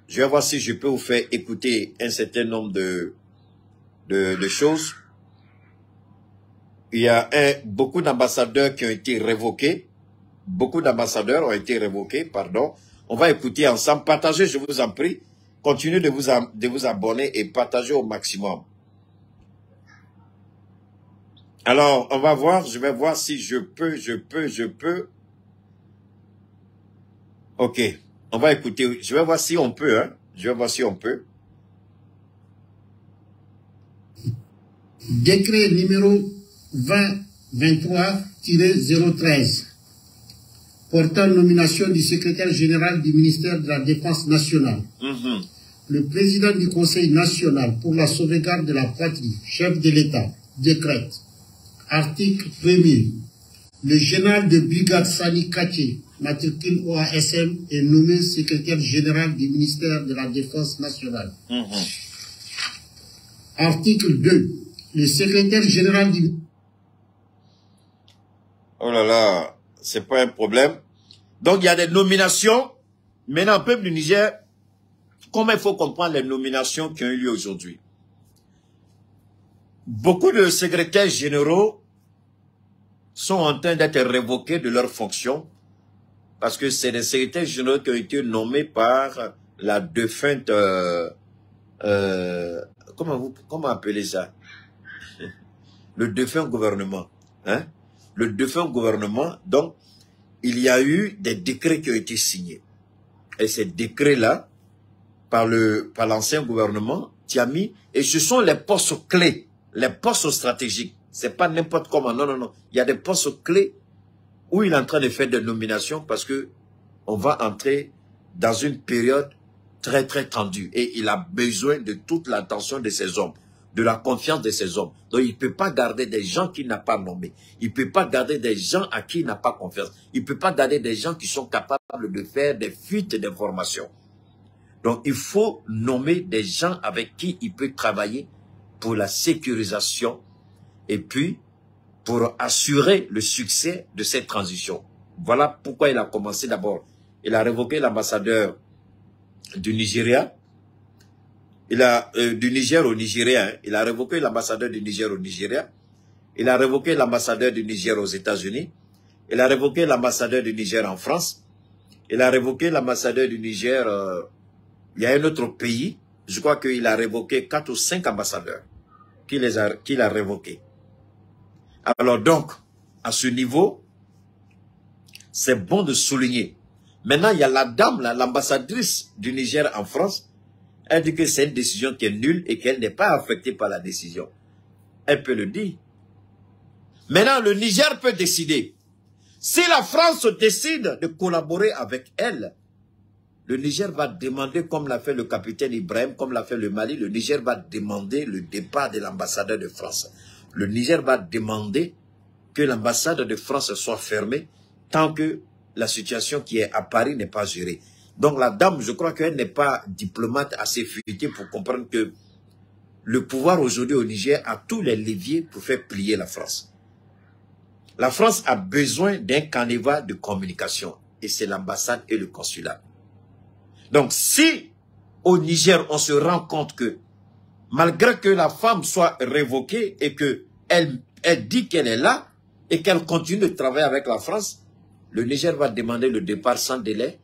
Je vais voir si je peux vous faire écouter un certain nombre de choses. Il y a beaucoup d'ambassadeurs qui ont été révoqués. Beaucoup d'ambassadeurs ont été révoqués, pardon. On va écouter ensemble. Partagez, je vous en prie. Continuez de vous abonner et partagez au maximum. Alors, on va voir. Je vais voir si je peux. Ok. On va écouter. Je vais voir si on peut. Hein. Je vais voir si on peut. Décret numéro 2023-013 portant nomination du secrétaire général du ministère de la Défense nationale. Le président du Conseil national pour la sauvegarde de la patrie, chef de l'État, décrète. Article 1er. Le général de brigade Sani Kaché, matricule OASM, est nommé secrétaire général du ministère de la Défense nationale. Article 2. Le secrétaire général du... Oh là là, c'est pas un problème. Donc, il y a des nominations. Maintenant, le peuple du Niger, comment il faut comprendre les nominations qui ont eu lieu aujourd'hui? Beaucoup de secrétaires généraux sont en train d'être révoqués de leurs fonctions parce que c'est des secrétaires généraux qui ont été nommés par la défunte... comment appeler ça? Le défunt gouvernement. Hein? Le défunt gouvernement, donc, il y a eu des décrets qui ont été signés. Et ces décrets-là, par l'ancien gouvernement, Tiami, et ce sont les postes clés, les postes stratégiques. C'est pas n'importe comment, non, non, non. Il y a des postes clés où il est en train de faire des nominations parce que on va entrer dans une période très, très tendue. Et il a besoin de toute l'attention de ces hommes, de la confiance de ces hommes. Donc, il ne peut pas garder des gens qu'il n'a pas nommés. Il ne peut pas garder des gens à qui il n'a pas confiance. Il ne peut pas garder des gens qui sont capables de faire des fuites d'informations. Donc, il faut nommer des gens avec qui il peut travailler pour la sécurisation et puis pour assurer le succès de cette transition. Voilà pourquoi il a commencé d'abord. Il a révoqué l'ambassadeur du Nigeria. Du Niger au Nigeria. Hein. Il a révoqué l'ambassadeur du Niger au Nigeria. Il a révoqué l'ambassadeur du Niger aux États-Unis. Il a révoqué l'ambassadeur du Niger en France. Il a révoqué l'ambassadeur du Niger... il y a un autre pays, je crois qu'il a révoqué 4 ou 5 ambassadeurs qu'il a révoqués. Alors donc, à ce niveau, c'est bon de souligner. Maintenant, il y a la dame, l'ambassadrice du Niger en France. Elle dit que c'est une décision qui est nulle et qu'elle n'est pas affectée par la décision. Elle peut le dire. Maintenant, le Niger peut décider. Si la France décide de collaborer avec elle, le Niger va demander, comme l'a fait le capitaine Ibrahim, comme l'a fait le Mali, le Niger va demander le départ de l'ambassadeur de France. Le Niger va demander que l'ambassade de France soit fermée tant que la situation qui est à Paris n'est pas gérée. Donc la dame, je crois qu'elle n'est pas diplomate assez fuitée pour comprendre que le pouvoir aujourd'hui au Niger a tous les leviers pour faire plier la France. La France a besoin d'un canevas de communication et c'est l'ambassade et le consulat. Donc, si au Niger, on se rend compte que, malgré que la femme soit révoquée et qu'elle dit qu'elle est là et qu'elle continue de travailler avec la France, le Niger va demander le départ sans délai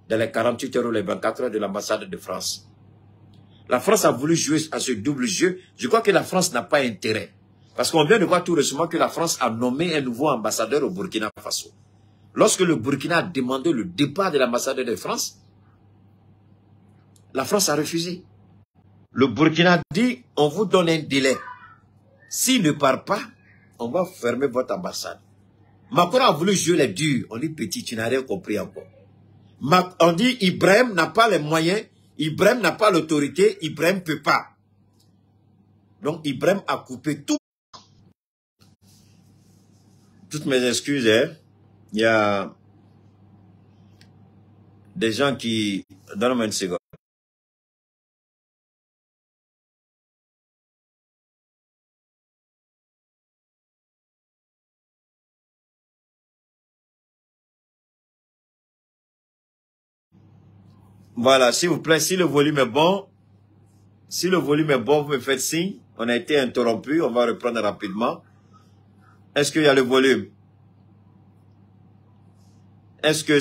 dans les 48 heures ou les 24 heures de l'ambassade de France. La France a voulu jouer à ce double jeu. Je crois que la France n'a pas intérêt. Parce qu'on vient de voir tout récemment que la France a nommé un nouveau ambassadeur au Burkina Faso. Lorsque le Burkina a demandé le départ de l'ambassadeur de France, la France a refusé. Le Burkina dit, on vous donne un délai. S'il ne part pas, on va fermer votre ambassade. Macron a voulu jouer les durs. On dit, petit, tu n'as rien compris encore. On dit, Ibrahim n'a pas les moyens, Ibrahim n'a pas l'autorité, Ibrahim ne peut pas. Donc, Ibrahim a coupé tout. Toutes mes excuses, hein. Il y a des gens qui... Donne-moi une seconde. Voilà, s'il vous plaît, si le volume est bon, vous me faites signe. On a été interrompu, on va reprendre rapidement. Est-ce qu'il y a le volume? Est-ce que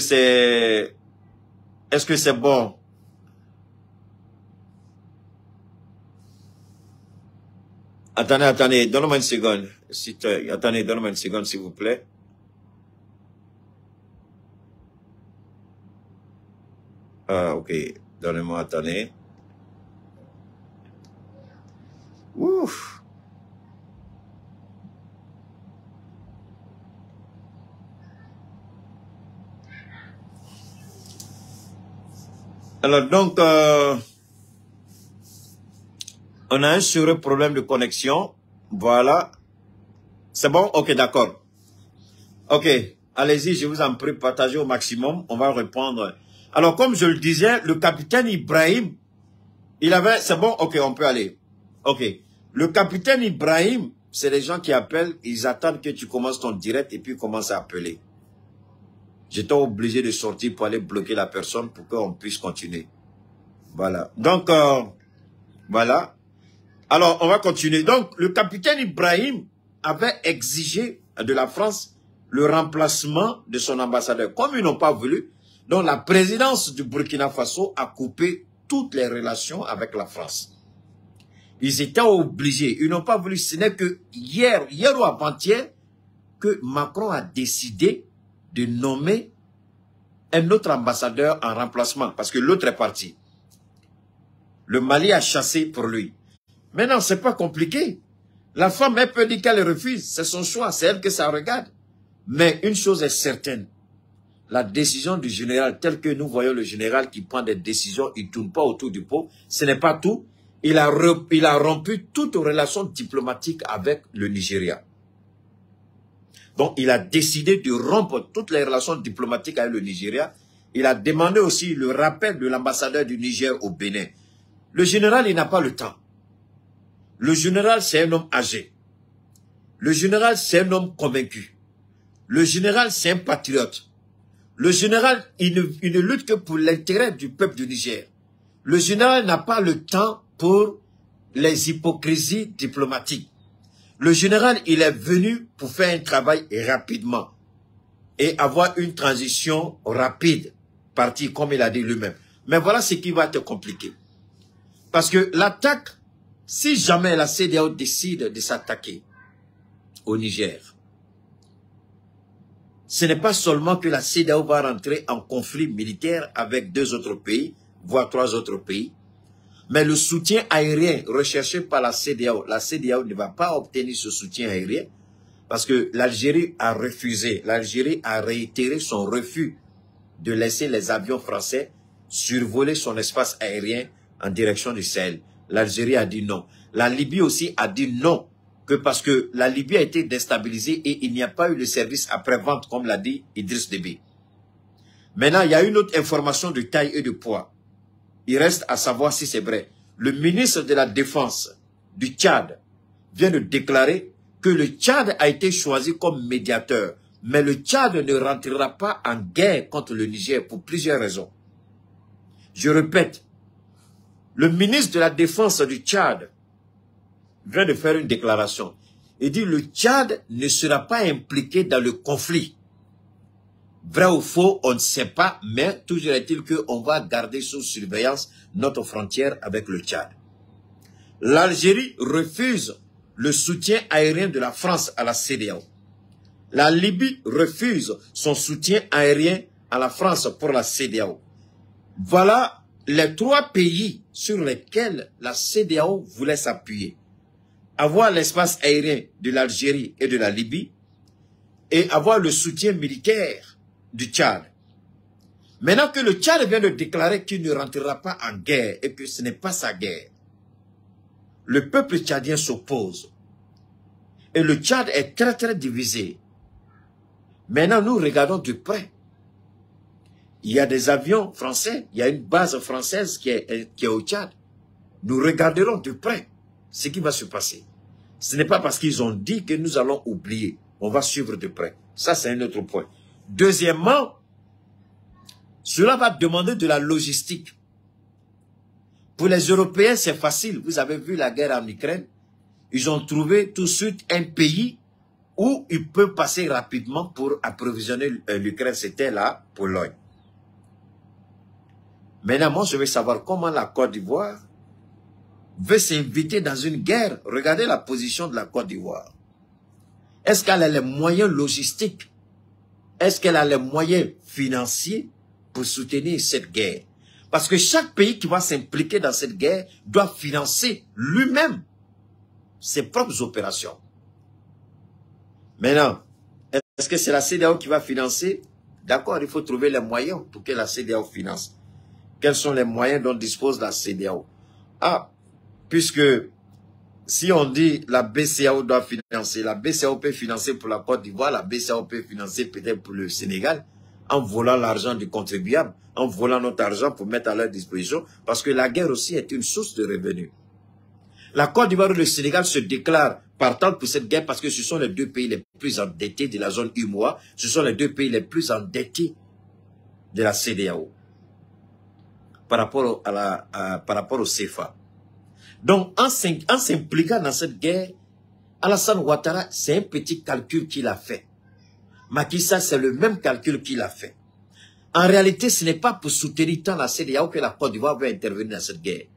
c'est bon? Attendez, donne-moi une seconde. Attendez, donne-moi une seconde, s'il vous plaît. Ah, ok. Donnez-moi, attendez. Ouf. Alors, donc, on a un sérieux problème de connexion. Voilà. C'est bon? Ok, d'accord. Ok. Allez-y, je vous en prie, partagez au maximum. On va répondre. Alors, comme je le disais, le capitaine Ibrahim, il avait... C'est bon? Ok, on peut aller. Ok. Le capitaine Ibrahim, c'est les gens qui appellent, ils attendent que tu commences ton direct et puis commencent à appeler. J'étais obligé de sortir pour aller bloquer la personne pour qu'on puisse continuer. Voilà. Donc, voilà. Alors, on va continuer. Donc, le capitaine Ibrahim avait exigé de la France le remplacement de son ambassadeur. Comme ils n'ont pas voulu, donc la présidence du Burkina Faso a coupé toutes les relations avec la France. Ils étaient obligés. Ils n'ont pas voulu. Ce n'est que hier ou avant-hier, que Macron a décidé de nommer un autre ambassadeur en remplacement, parce que l'autre est parti. Le Mali a chassé pour lui. Maintenant, c'est pas compliqué. La femme, elle peut dire qu'elle refuse. C'est son choix. C'est elle que ça regarde. Mais une chose est certaine. La décision du général, telle que nous voyons le général qui prend des décisions, il ne tourne pas autour du pot. Ce n'est pas tout. Il a rompu toute relation diplomatique avec le Nigeria. Donc, il a décidé de rompre toutes les relations diplomatiques avec le Nigeria. Il a demandé aussi le rappel de l'ambassadeur du Niger au Bénin. Le général, il n'a pas le temps. Le général, c'est un homme âgé. Le général, c'est un homme convaincu. Le général, c'est un patriote. Le général, il ne lutte que pour l'intérêt du peuple du Niger. Le général n'a pas le temps pour les hypocrisies diplomatiques. Le général, il est venu pour faire un travail rapidement et avoir une transition rapide, partie comme il a dit lui-même. Mais voilà ce qui va être compliqué. Parce que l'attaque, si jamais la CEDEAO décide de s'attaquer au Niger, ce n'est pas seulement que la CEDEAO va rentrer en conflit militaire avec 2 autres pays, voire 3 autres pays, mais le soutien aérien recherché par la CEDEAO ne va pas obtenir ce soutien aérien parce que l'Algérie a refusé, l'Algérie a réitéré son refus de laisser les avions français survoler son espace aérien en direction du Sahel. L'Algérie a dit non. La Libye aussi a dit non, que parce que la Libye a été déstabilisée et il n'y a pas eu de service après-vente, comme l'a dit Idriss Déby. Maintenant, il y a une autre information de taille et de poids. Il reste à savoir si c'est vrai. Le ministre de la Défense du Tchad vient de déclarer que le Tchad a été choisi comme médiateur. Mais le Tchad ne rentrera pas en guerre contre le Niger pour plusieurs raisons. Je répète, le ministre de la Défense du Tchad vient de faire une déclaration. Il dit le Tchad ne sera pas impliqué dans le conflit. Vrai ou faux, on ne sait pas, mais toujours est-il qu'on va garder sous surveillance notre frontière avec le Tchad. L'Algérie refuse le soutien aérien de la France à la CEDEAO. La Libye refuse son soutien aérien à la France pour la CEDEAO. Voilà les 3 pays sur lesquels la CEDEAO voulait s'appuyer. Avoir l'espace aérien de l'Algérie et de la Libye et avoir le soutien militaire du Tchad. Maintenant que le Tchad vient de déclarer qu'il ne rentrera pas en guerre et que ce n'est pas sa guerre, le peuple tchadien s'oppose. Et le Tchad est très très divisé. Maintenant, nous regardons de près. Il y a des avions français, il y a une base française qui est au Tchad. Nous regarderons de près ce qui va se passer. Ce n'est pas parce qu'ils ont dit que nous allons oublier. On va suivre de près. Ça, c'est un autre point. Deuxièmement, cela va demander de la logistique. Pour les Européens, c'est facile. Vous avez vu la guerre en Ukraine. Ils ont trouvé tout de suite un pays où ils peuvent passer rapidement pour approvisionner l'Ukraine. C'était la Pologne. Maintenant, moi, je veux savoir comment la Côte d'Ivoire veut s'inviter dans une guerre. Regardez la position de la Côte d'Ivoire. Est-ce qu'elle a les moyens logistiques? Est-ce qu'elle a les moyens financiers pour soutenir cette guerre? Parce que chaque pays qui va s'impliquer dans cette guerre doit financer lui-même ses propres opérations. Maintenant, est-ce que c'est la CEDEAO qui va financer? D'accord, il faut trouver les moyens pour que la CEDEAO finance. Quels sont les moyens dont dispose la CEDEAO? Ah, puisque si on dit la BCEAO doit financer, la BCEAO peut financer pour la Côte d'Ivoire, la BCEAO peut financer peut-être pour le Sénégal, en volant l'argent du contribuable, en volant notre argent pour mettre à leur disposition, parce que la guerre aussi est une source de revenus. La Côte d'Ivoire et le Sénégal se déclarent partant pour cette guerre parce que ce sont les deux pays les plus endettés de la zone UMOA, ce sont les deux pays les plus endettés de la CEDEAO par rapport au CFA. Donc, en s'impliquant dans cette guerre, Alassane Ouattara, c'est un petit calcul qu'il a fait. Macky Sall, c'est le même calcul qu'il a fait. En réalité, ce n'est pas pour soutenir tant la CEDEAO que la Côte d'Ivoire veut intervenir dans cette guerre.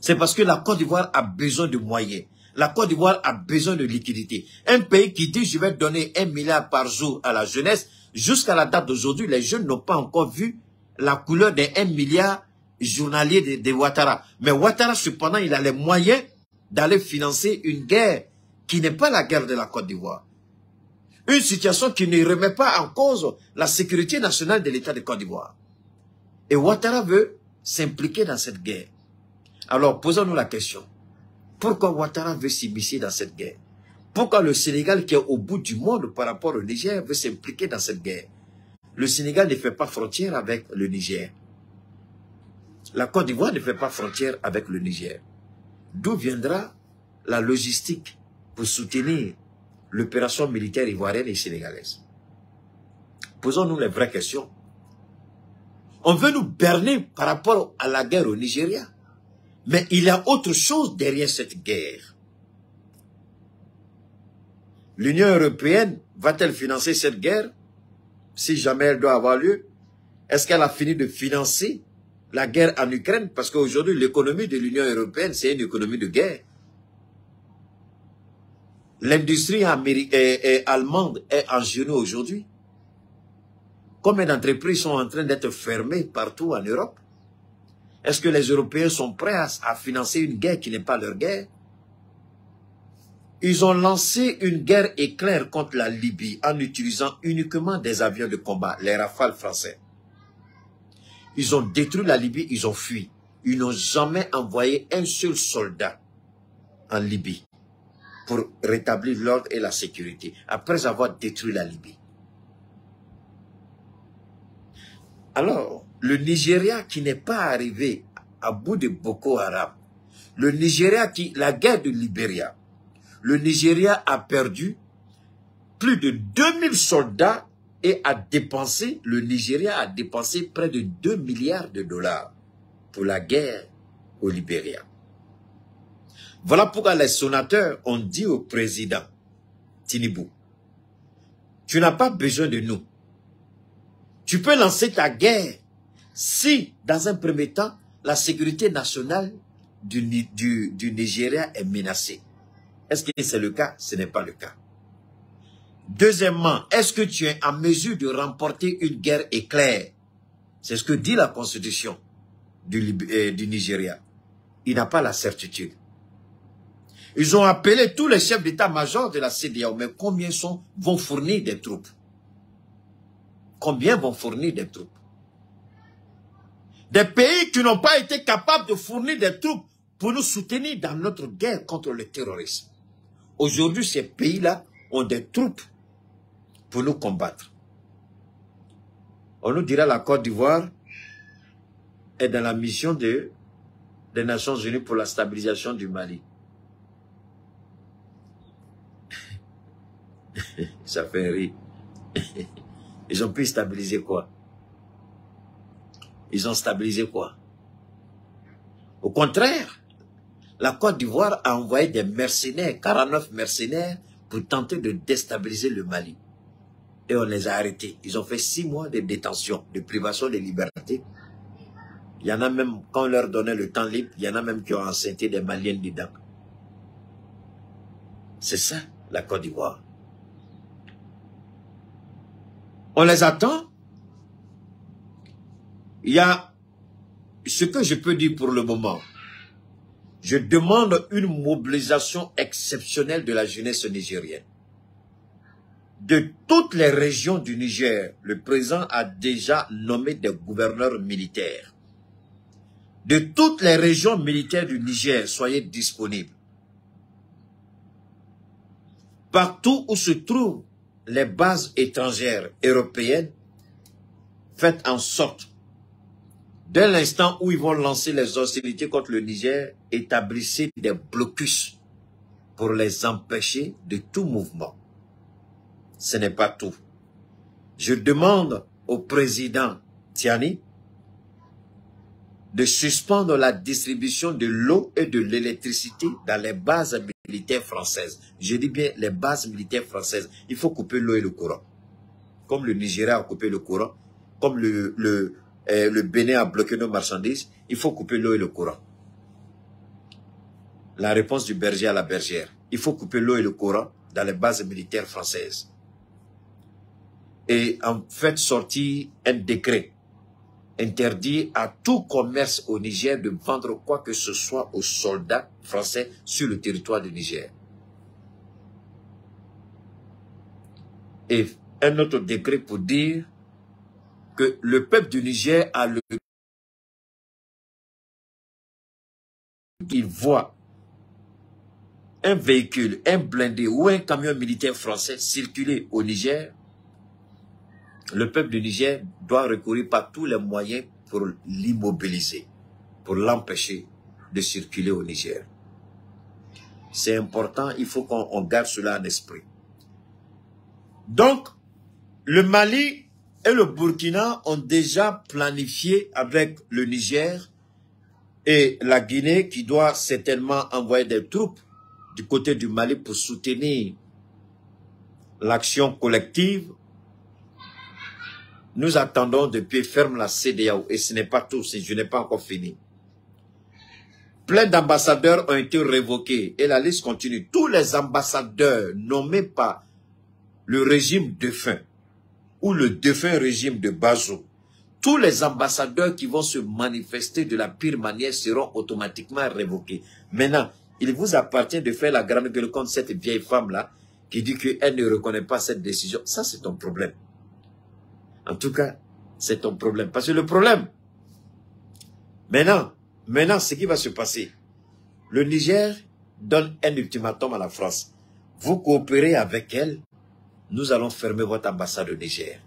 C'est parce que la Côte d'Ivoire a besoin de moyens. La Côte d'Ivoire a besoin de liquidités. Un pays qui dit « je vais donner 1 milliard par jour à la jeunesse », jusqu'à la date d'aujourd'hui, les jeunes n'ont pas encore vu la couleur des 1 milliard journalier de Ouattara. Mais Ouattara, cependant, il a les moyens d'aller financer une guerre qui n'est pas la guerre de la Côte d'Ivoire. Une situation qui ne remet pas en cause la sécurité nationale de l'État de Côte d'Ivoire. Et Ouattara veut s'impliquer dans cette guerre. Alors, posons-nous la question. Pourquoi Ouattara veut s'immiscer dans cette guerre? Pourquoi le Sénégal, qui est au bout du monde par rapport au Niger, veut s'impliquer dans cette guerre? Le Sénégal ne fait pas frontière avec le Niger. La Côte d'Ivoire ne fait pas frontière avec le Niger. D'où viendra la logistique pour soutenir l'opération militaire ivoirienne et sénégalaise? Posons-nous les vraies questions. On veut nous berner par rapport à la guerre au Nigeria. Mais il y a autre chose derrière cette guerre. L'Union européenne va-t-elle financer cette guerre si jamais elle doit avoir lieu? Est-ce qu'elle a fini de financer la guerre en Ukraine? Parce qu'aujourd'hui, l'économie de l'Union européenne, c'est une économie de guerre. L'industrie allemande est en genoux aujourd'hui. Combien d'entreprises sont en train d'être fermées partout en Europe? Est-ce que les Européens sont prêts à financer une guerre qui n'est pas leur guerre? Ils ont lancé une guerre éclair contre la Libye en utilisant uniquement des avions de combat, les Rafales français. Ils ont détruit la Libye, ils ont fui. Ils n'ont jamais envoyé un seul soldat en Libye pour rétablir l'ordre et la sécurité, après avoir détruit la Libye. Alors, le Nigeria qui n'est pas arrivé à bout de Boko Haram, le Nigeria la guerre de Libéria, le Nigeria a perdu plus de 2000 soldats et le Nigeria a dépensé près de 2 milliards de dollars pour la guerre au Libéria. Voilà pourquoi les sénateurs ont dit au président Tinubu, tu n'as pas besoin de nous. Tu peux lancer ta guerre si, dans un premier temps, la sécurité nationale du Nigeria est menacée. Est-ce que c'est le cas? Ce n'est pas le cas. Deuxièmement, est-ce que tu es en mesure de remporter une guerre éclair? C'est ce que dit la constitution du Nigeria. Il n'a pas la certitude. Ils ont appelé tous les chefs d'état-major de la CEDEAO, mais combien vont fournir des troupes? Combien vont fournir des troupes? Des pays qui n'ont pas été capables de fournir des troupes pour nous soutenir dans notre guerre contre le terrorisme. Aujourd'hui, ces pays-là ont des troupes pour nous combattre. On nous dira la Côte d'Ivoire est dans la mission des Nations Unies pour la stabilisation du Mali. Ça fait rire. Ils ont pu stabiliser quoi? Ils ont stabilisé quoi? Au contraire, la Côte d'Ivoire a envoyé des mercenaires, 49 mercenaires, pour tenter de déstabiliser le Mali. Et on les a arrêtés. Ils ont fait 6 mois de détention, de privation de liberté. Il y en a même, quand on leur donnait le temps libre, il y en a même qui ont enceinté des Maliens dedans. C'est ça, la Côte d'Ivoire. On les attend. Il y a ce que je peux dire pour le moment. Je demande une mobilisation exceptionnelle de la jeunesse nigérienne. De toutes les régions du Niger, le président a déjà nommé des gouverneurs militaires. De toutes les régions militaires du Niger, soyez disponibles. partout où se trouvent les bases étrangères européennes, faites en sorte, dès l'instant où ils vont lancer les hostilités contre le Niger, établissez des blocus pour les empêcher de tout mouvement. Ce n'est pas tout. Je demande au président Tiani de suspendre la distribution de l'eau et de l'électricité dans les bases militaires françaises. Je dis bien les bases militaires françaises. Il faut couper l'eau et le courant. Comme le Nigeria a coupé le courant, comme le Bénin a bloqué nos marchandises, il faut couper l'eau et le courant. La réponse du berger à la bergère. Il faut couper l'eau et le courant dans les bases militaires françaises. Et en fait sortir un décret interdit à tout commerce au Niger de vendre quoi que ce soit aux soldats français sur le territoire du Niger. Et un autre décret pour dire que le peuple du Niger a le... Il voit un véhicule, un blindé ou un camion militaire français circuler au Niger, le peuple du Niger doit recourir par tous les moyens pour l'immobiliser, pour l'empêcher de circuler au Niger. C'est important, il faut qu'on garde cela en esprit. Donc, le Mali et le Burkina ont déjà planifié avec le Niger et la Guinée qui doit certainement envoyer des troupes du côté du Mali pour soutenir l'action collective. Nous attendons de pied ferme la CEDEAO et ce n'est pas tout, je n'ai pas encore fini. Plein d'ambassadeurs ont été révoqués et la liste continue. Tous les ambassadeurs nommés par le régime défunt ou le défunt régime de Bazoum, tous les ambassadeurs qui vont se manifester de la pire manière seront automatiquement révoqués. Maintenant, il vous appartient de faire la grande gueule contre cette vieille femme-là qui dit qu'elle ne reconnaît pas cette décision. Ça, c'est ton problème. En tout cas, c'est ton problème. Parce que le problème, maintenant, ce qui va se passer, le Niger donne un ultimatum à la France. Vous coopérez avec elle, nous allons fermer votre ambassade au Niger.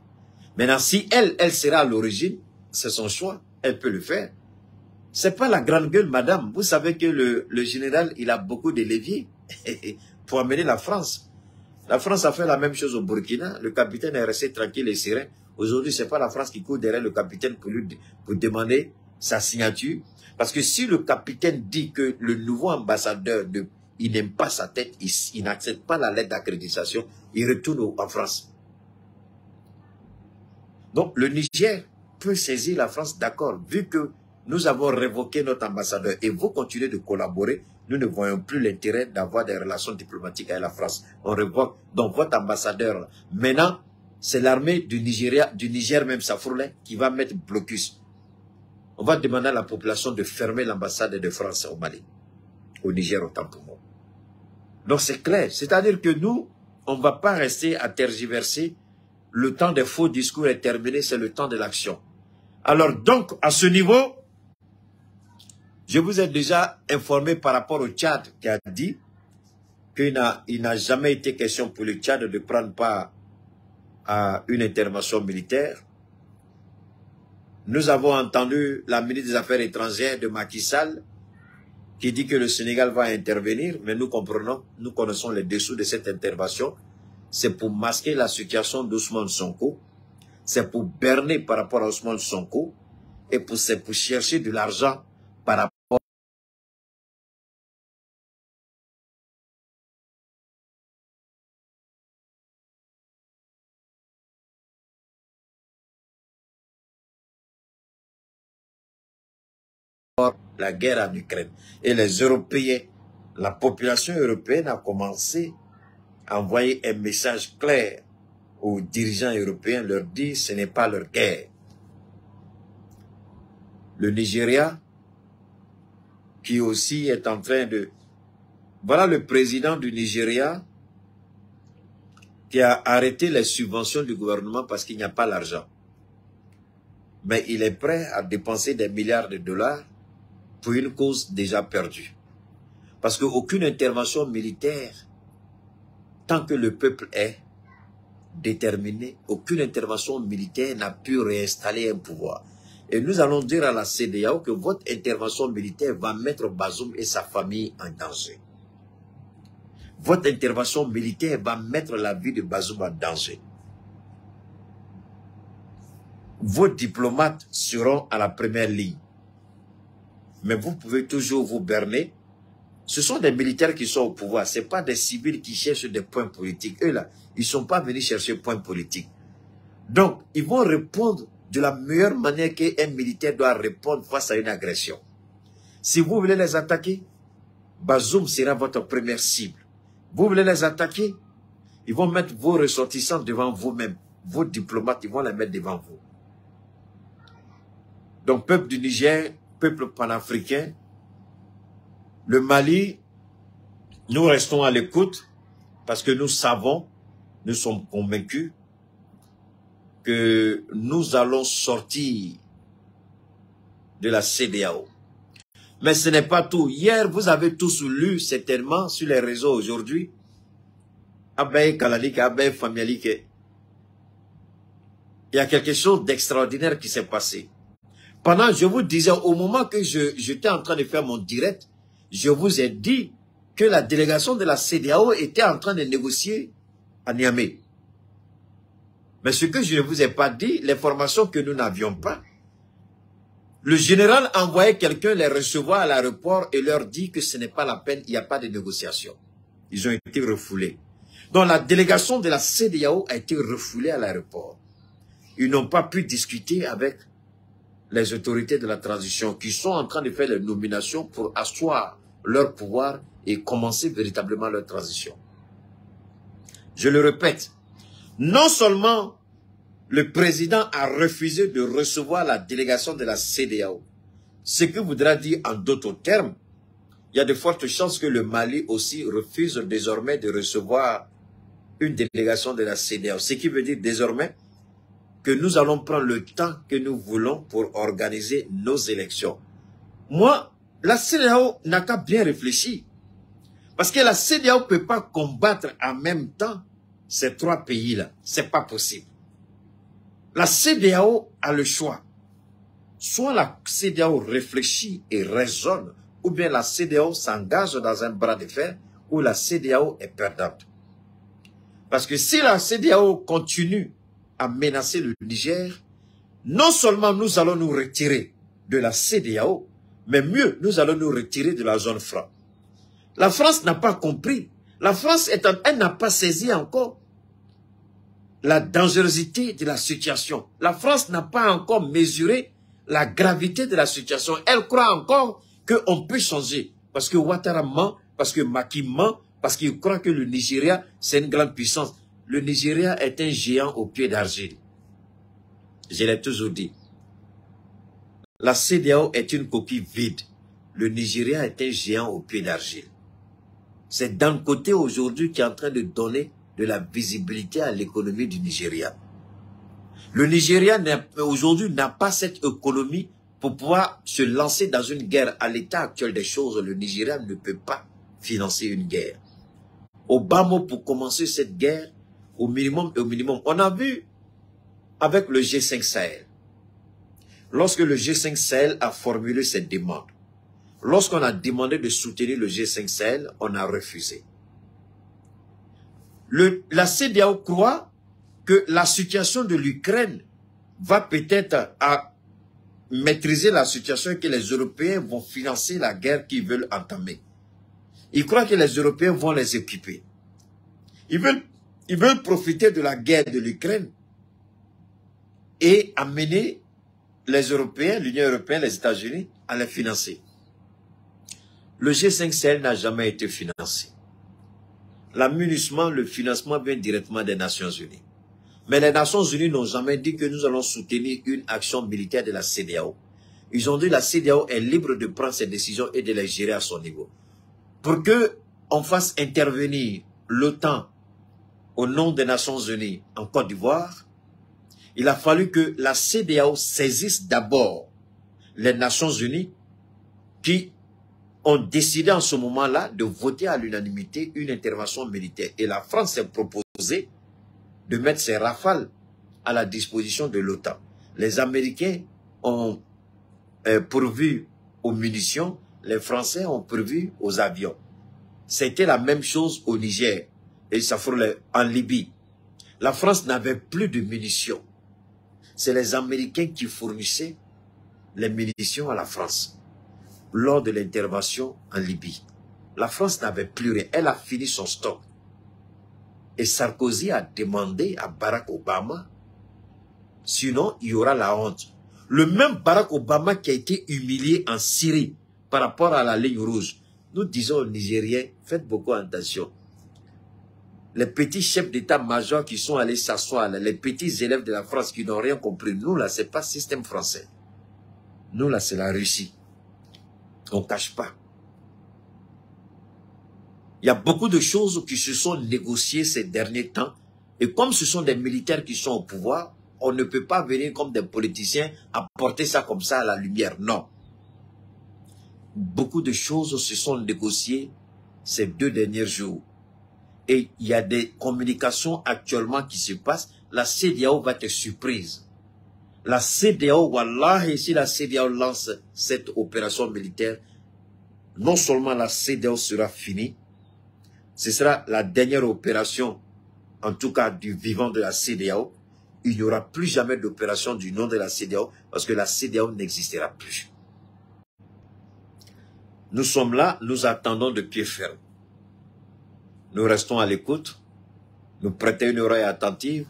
Maintenant, si elle sera à l'origine, c'est son choix, elle peut le faire. C'est pas la grande gueule, madame. Vous savez que le général, il a beaucoup de leviers pour amener la France. La France a fait la même chose au Burkina. Le capitaine est resté tranquille et serein. Aujourd'hui, c'est pas la France qui court derrière le capitaine pour demander sa signature. Parce que si le capitaine dit que le nouveau ambassadeur, il n'aime pas sa tête, il n'accepte pas la lettre d'accréditation, il retourne en France. Donc, le Niger peut saisir la France, d'accord, vu que nous avons révoqué notre ambassadeur et vous continuez de collaborer, nous ne voyons plus l'intérêt d'avoir des relations diplomatiques avec la France. On révoque donc votre ambassadeur. Maintenant, c'est l'armée du Niger même, Safroulin, qui va mettre blocus. On va demander à la population de fermer l'ambassade de France au Mali, au Niger autant pour moi. Donc c'est clair, c'est-à-dire que nous, on ne va pas rester à tergiverser. Le temps des faux discours est terminé, c'est le temps de l'action. Alors donc, à ce niveau, je vous ai déjà informé par rapport au Tchad qui a dit qu'il n'a jamais été question pour le Tchad de prendre part à une intervention militaire. Nous avons entendu la ministre des Affaires étrangères de Macky Sall qui dit que le Sénégal va intervenir, mais nous comprenons, nous connaissons les dessous de cette intervention. C'est pour masquer la situation d'Ousmane Sonko, c'est pour berner par rapport à Ousmane Sonko, et c'est pour chercher de l'argent par rapport à la guerre en Ukraine. Et les Européens, la population européenne a commencé à envoyer un message clair aux dirigeants européens, leur dire ce n'est pas leur guerre. Le Nigeria, qui aussi est en train de... Voilà le président du Nigeria qui a arrêté les subventions du gouvernement parce qu'il n'y a pas l'argent. Mais il est prêt à dépenser des milliards de dollars pour une cause déjà perdue. Parce qu'aucune intervention militaire tant que le peuple est déterminé, aucune intervention militaire n'a pu réinstaller un pouvoir. Et nous allons dire à la CEDEAO que votre intervention militaire va mettre Bazoum et sa famille en danger. Votre intervention militaire va mettre la vie de Bazoum en danger. Vos diplomates seront à la première ligne. Mais vous pouvez toujours vous berner. Ce sont des militaires qui sont au pouvoir. Ce n'est pas des civils qui cherchent des points politiques. Eux là, ils ne sont pas venus chercher points politiques. Donc, ils vont répondre de la meilleure manière qu'un militaire doit répondre face à une agression. Si vous voulez les attaquer, Bazoum sera votre première cible. Vous voulez les attaquer, ils vont mettre vos ressortissants devant vous-même. Vos diplomates, ils vont les mettre devant vous. Donc, peuple du Niger, peuple panafricain, le Mali, nous restons à l'écoute parce que nous savons, nous sommes convaincus que nous allons sortir de la CEDEAO. Mais ce n'est pas tout. Hier, vous avez tous lu certainement sur les réseaux aujourd'hui, Abaye Kalalik, Abaye Famialik. Il y a quelque chose d'extraordinaire qui s'est passé. Pendant, je vous disais, au moment que j'étais en train de faire mon direct, je vous ai dit que la délégation de la CEDEAO était en train de négocier à Niamey. Mais ce que je ne vous ai pas dit, l'information que nous n'avions pas, le général envoyait quelqu'un les recevoir à l'aéroport et leur dit que ce n'est pas la peine, il n'y a pas de négociation. Ils ont été refoulés. Donc la délégation de la CEDEAO a été refoulée à l'aéroport. Ils n'ont pas pu discuter avec les autorités de la transition qui sont en train de faire les nominations pour asseoir leur pouvoir et commencer véritablement leur transition. Je le répète, non seulement le président a refusé de recevoir la délégation de la CEDEAO, ce qui voudra dire en d'autres termes, il y a de fortes chances que le Mali aussi refuse désormais de recevoir une délégation de la CEDEAO. Ce qui veut dire désormais que nous allons prendre le temps que nous voulons pour organiser nos élections. Moi, la CEDEAO n'a qu'à bien réfléchir. Parce que la CEDEAO ne peut pas combattre en même temps ces trois pays-là. Ce n'est pas possible. La CEDEAO a le choix. Soit la CEDEAO réfléchit et raisonne, ou bien la CEDEAO s'engage dans un bras de fer, où la CEDEAO est perdante. Parce que si la CEDEAO continue à menacer le Niger, non seulement nous allons nous retirer de la CEDEAO, mais mieux, nous allons nous retirer de la zone franc. La France n'a pas compris. La France, elle n'a pas saisi encore la dangerosité de la situation. La France n'a pas encore mesuré la gravité de la situation. Elle croit encore qu'on peut changer. Parce que Ouattara ment, parce que Macky ment, parce qu'il croit que le Nigeria, c'est une grande puissance. Le Nigeria est un géant au pied d'argile. Je l'ai toujours dit. La CEDEAO est une coquille vide. Le Nigeria est un géant au pied d'argile. C'est d'un côté aujourd'hui qui est en train de donner de la visibilité à l'économie du Nigeria. Le Nigeria aujourd'hui n'a pas cette économie pour pouvoir se lancer dans une guerre. À l'état actuel des choses, le Nigeria ne peut pas financer une guerre. Au bas mot, pour commencer cette guerre, au minimum et au minimum, on a vu avec le G5 Sahel. Lorsque le G5 Sahel a formulé cette demande, lorsqu'on a demandé de soutenir le G5 Sahel, on a refusé. La CEDEAO croit que la situation de l'Ukraine va peut-être à maîtriser la situation et que les Européens vont financer la guerre qu'ils veulent entamer. Ils croient que les Européens vont les équiper. Ils veulent profiter de la guerre de l'Ukraine et amener les Européens, l'Union européenne, les États-Unis à les financer. Le G5 Sahel n'a jamais été financé. Le financement vient directement des Nations Unies. Mais les Nations Unies n'ont jamais dit que nous allons soutenir une action militaire de la CEDEAO. Ils ont dit que la CEDEAO est libre de prendre ses décisions et de les gérer à son niveau. Pour qu'on fasse intervenir l'OTAN au nom des Nations Unies en Côte d'Ivoire, il a fallu que la CEDEAO saisisse d'abord les Nations Unies qui ont décidé en ce moment-là de voter à l'unanimité une intervention militaire. Et la France s'est proposée de mettre ses rafales à la disposition de l'OTAN. Les Américains ont pourvu aux munitions, les Français ont pourvu aux avions. C'était la même chose au Niger et en Libye. La France n'avait plus de munitions. C'est les Américains qui fournissaient les munitions à la France lors de l'intervention en Libye. La France n'avait plus rien. Elle a fini son stock. Et Sarkozy a demandé à Barack Obama, sinon il y aura la honte. Le même Barack Obama qui a été humilié en Syrie par rapport à la ligne rouge. Nous disons aux Nigériens, faites beaucoup attention. Les petits chefs d'état-major qui sont allés s'asseoir, les petits élèves de la France qui n'ont rien compris. Nous, là, ce n'est pas le système français. Nous, là, c'est la Russie. On ne cache pas. Il y a beaucoup de choses qui se sont négociées ces derniers temps. Et comme ce sont des militaires qui sont au pouvoir, on ne peut pas venir comme des politiciens apporter ça comme ça à la lumière. Non. Beaucoup de choses se sont négociées ces 2 derniers jours. Et il y a des communications actuellement qui se passent. La CEDEAO va être surprise. La CEDEAO, wallah, si la CEDEAO lance cette opération militaire, non seulement la CEDEAO sera finie, ce sera la dernière opération, en tout cas du vivant de la CEDEAO. Il n'y aura plus jamais d'opération du nom de la CEDEAO parce que la CEDEAO n'existera plus. Nous sommes là, nous attendons de pied ferme. Nous restons à l'écoute, nous prêtons une oreille attentive.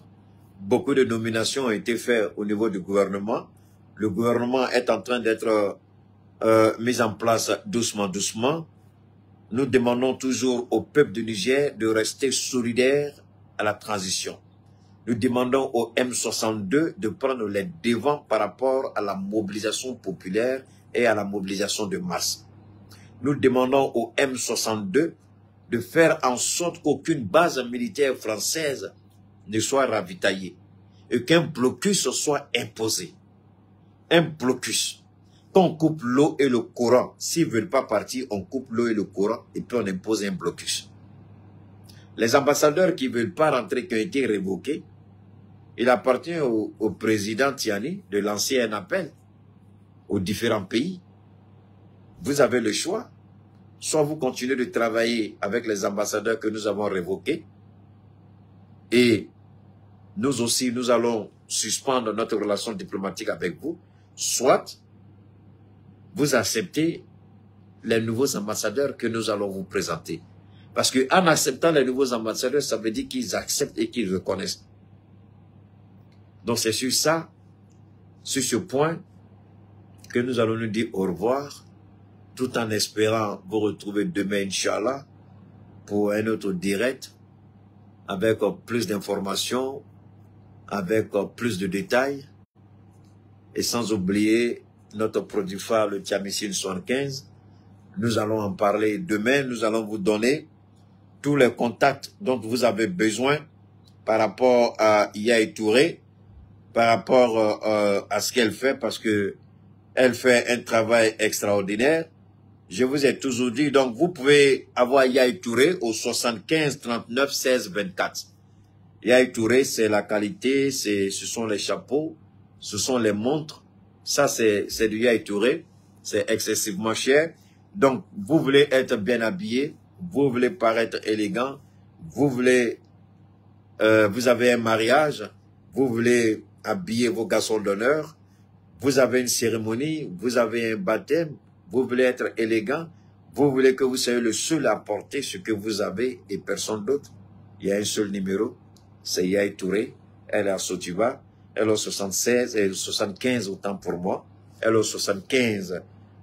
Beaucoup de nominations ont été faites au niveau du gouvernement. Le gouvernement est en train d'être mis en place doucement, doucement. Nous demandons toujours au peuple du Niger de rester solidaire à la transition. Nous demandons au M62 de prendre les devants par rapport à la mobilisation populaire et à la mobilisation de masse. Nous demandons au M62 de faire en sorte qu'aucune base militaire française ne soit ravitaillée et qu'un blocus soit imposé. Un blocus. Qu'on coupe l'eau et le courant. S'ils ne veulent pas partir, on coupe l'eau et le courant et puis on impose un blocus. Les ambassadeurs qui ne veulent pas rentrer, qui ont été révoqués, il appartient au président Tiani de lancer un appel aux différents pays. Vous avez le choix. Soit vous continuez de travailler avec les ambassadeurs que nous avons révoqués et nous aussi, nous allons suspendre notre relation diplomatique avec vous, soit vous acceptez les nouveaux ambassadeurs que nous allons vous présenter. Parce qu'en acceptant les nouveaux ambassadeurs, ça veut dire qu'ils acceptent et qu'ils reconnaissent. Donc c'est sur ça, sur ce point, que nous allons nous dire au revoir, tout en espérant vous retrouver demain, Inch'Allah, pour un autre direct, avec plus d'informations, avec plus de détails, et sans oublier notre produit phare, le Thiamicine 75. Nous allons en parler demain, nous allons vous donner tous les contacts dont vous avez besoin par rapport à Yaya Touré, par rapport à ce qu'elle fait, parce que elle fait un travail extraordinaire. Je vous ai toujours dit, donc vous pouvez avoir Yaya Touré au 75 39 16 24. Yaya Touré, c'est la qualité, ce sont les chapeaux, ce sont les montres. Ça, c'est du Yaya Touré. C'est excessivement cher. Donc, vous voulez être bien habillé, vous voulez paraître élégant, vous voulez, vous avez un mariage, vous voulez habiller vos garçons d'honneur, vous avez une cérémonie, vous avez un baptême, vous voulez être élégant, vous voulez que vous soyez le seul à porter ce que vous avez et personne d'autre. Il y a un seul numéro, c'est Yaya Touré, elle est à Sotiba, elle est au 76 et 75 autant pour moi, elle est au 75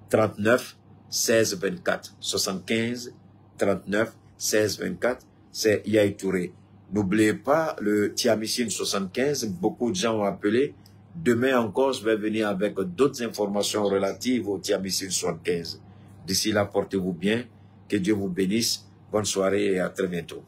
39 16 24, 75 39 16 24, c'est Yaya Touré. N'oubliez pas le Thiamicine 75, beaucoup de gens ont appelé. Demain encore, je vais venir avec d'autres informations relatives au Thiamicine 75. D'ici là, portez-vous bien, que Dieu vous bénisse. Bonne soirée et à très bientôt.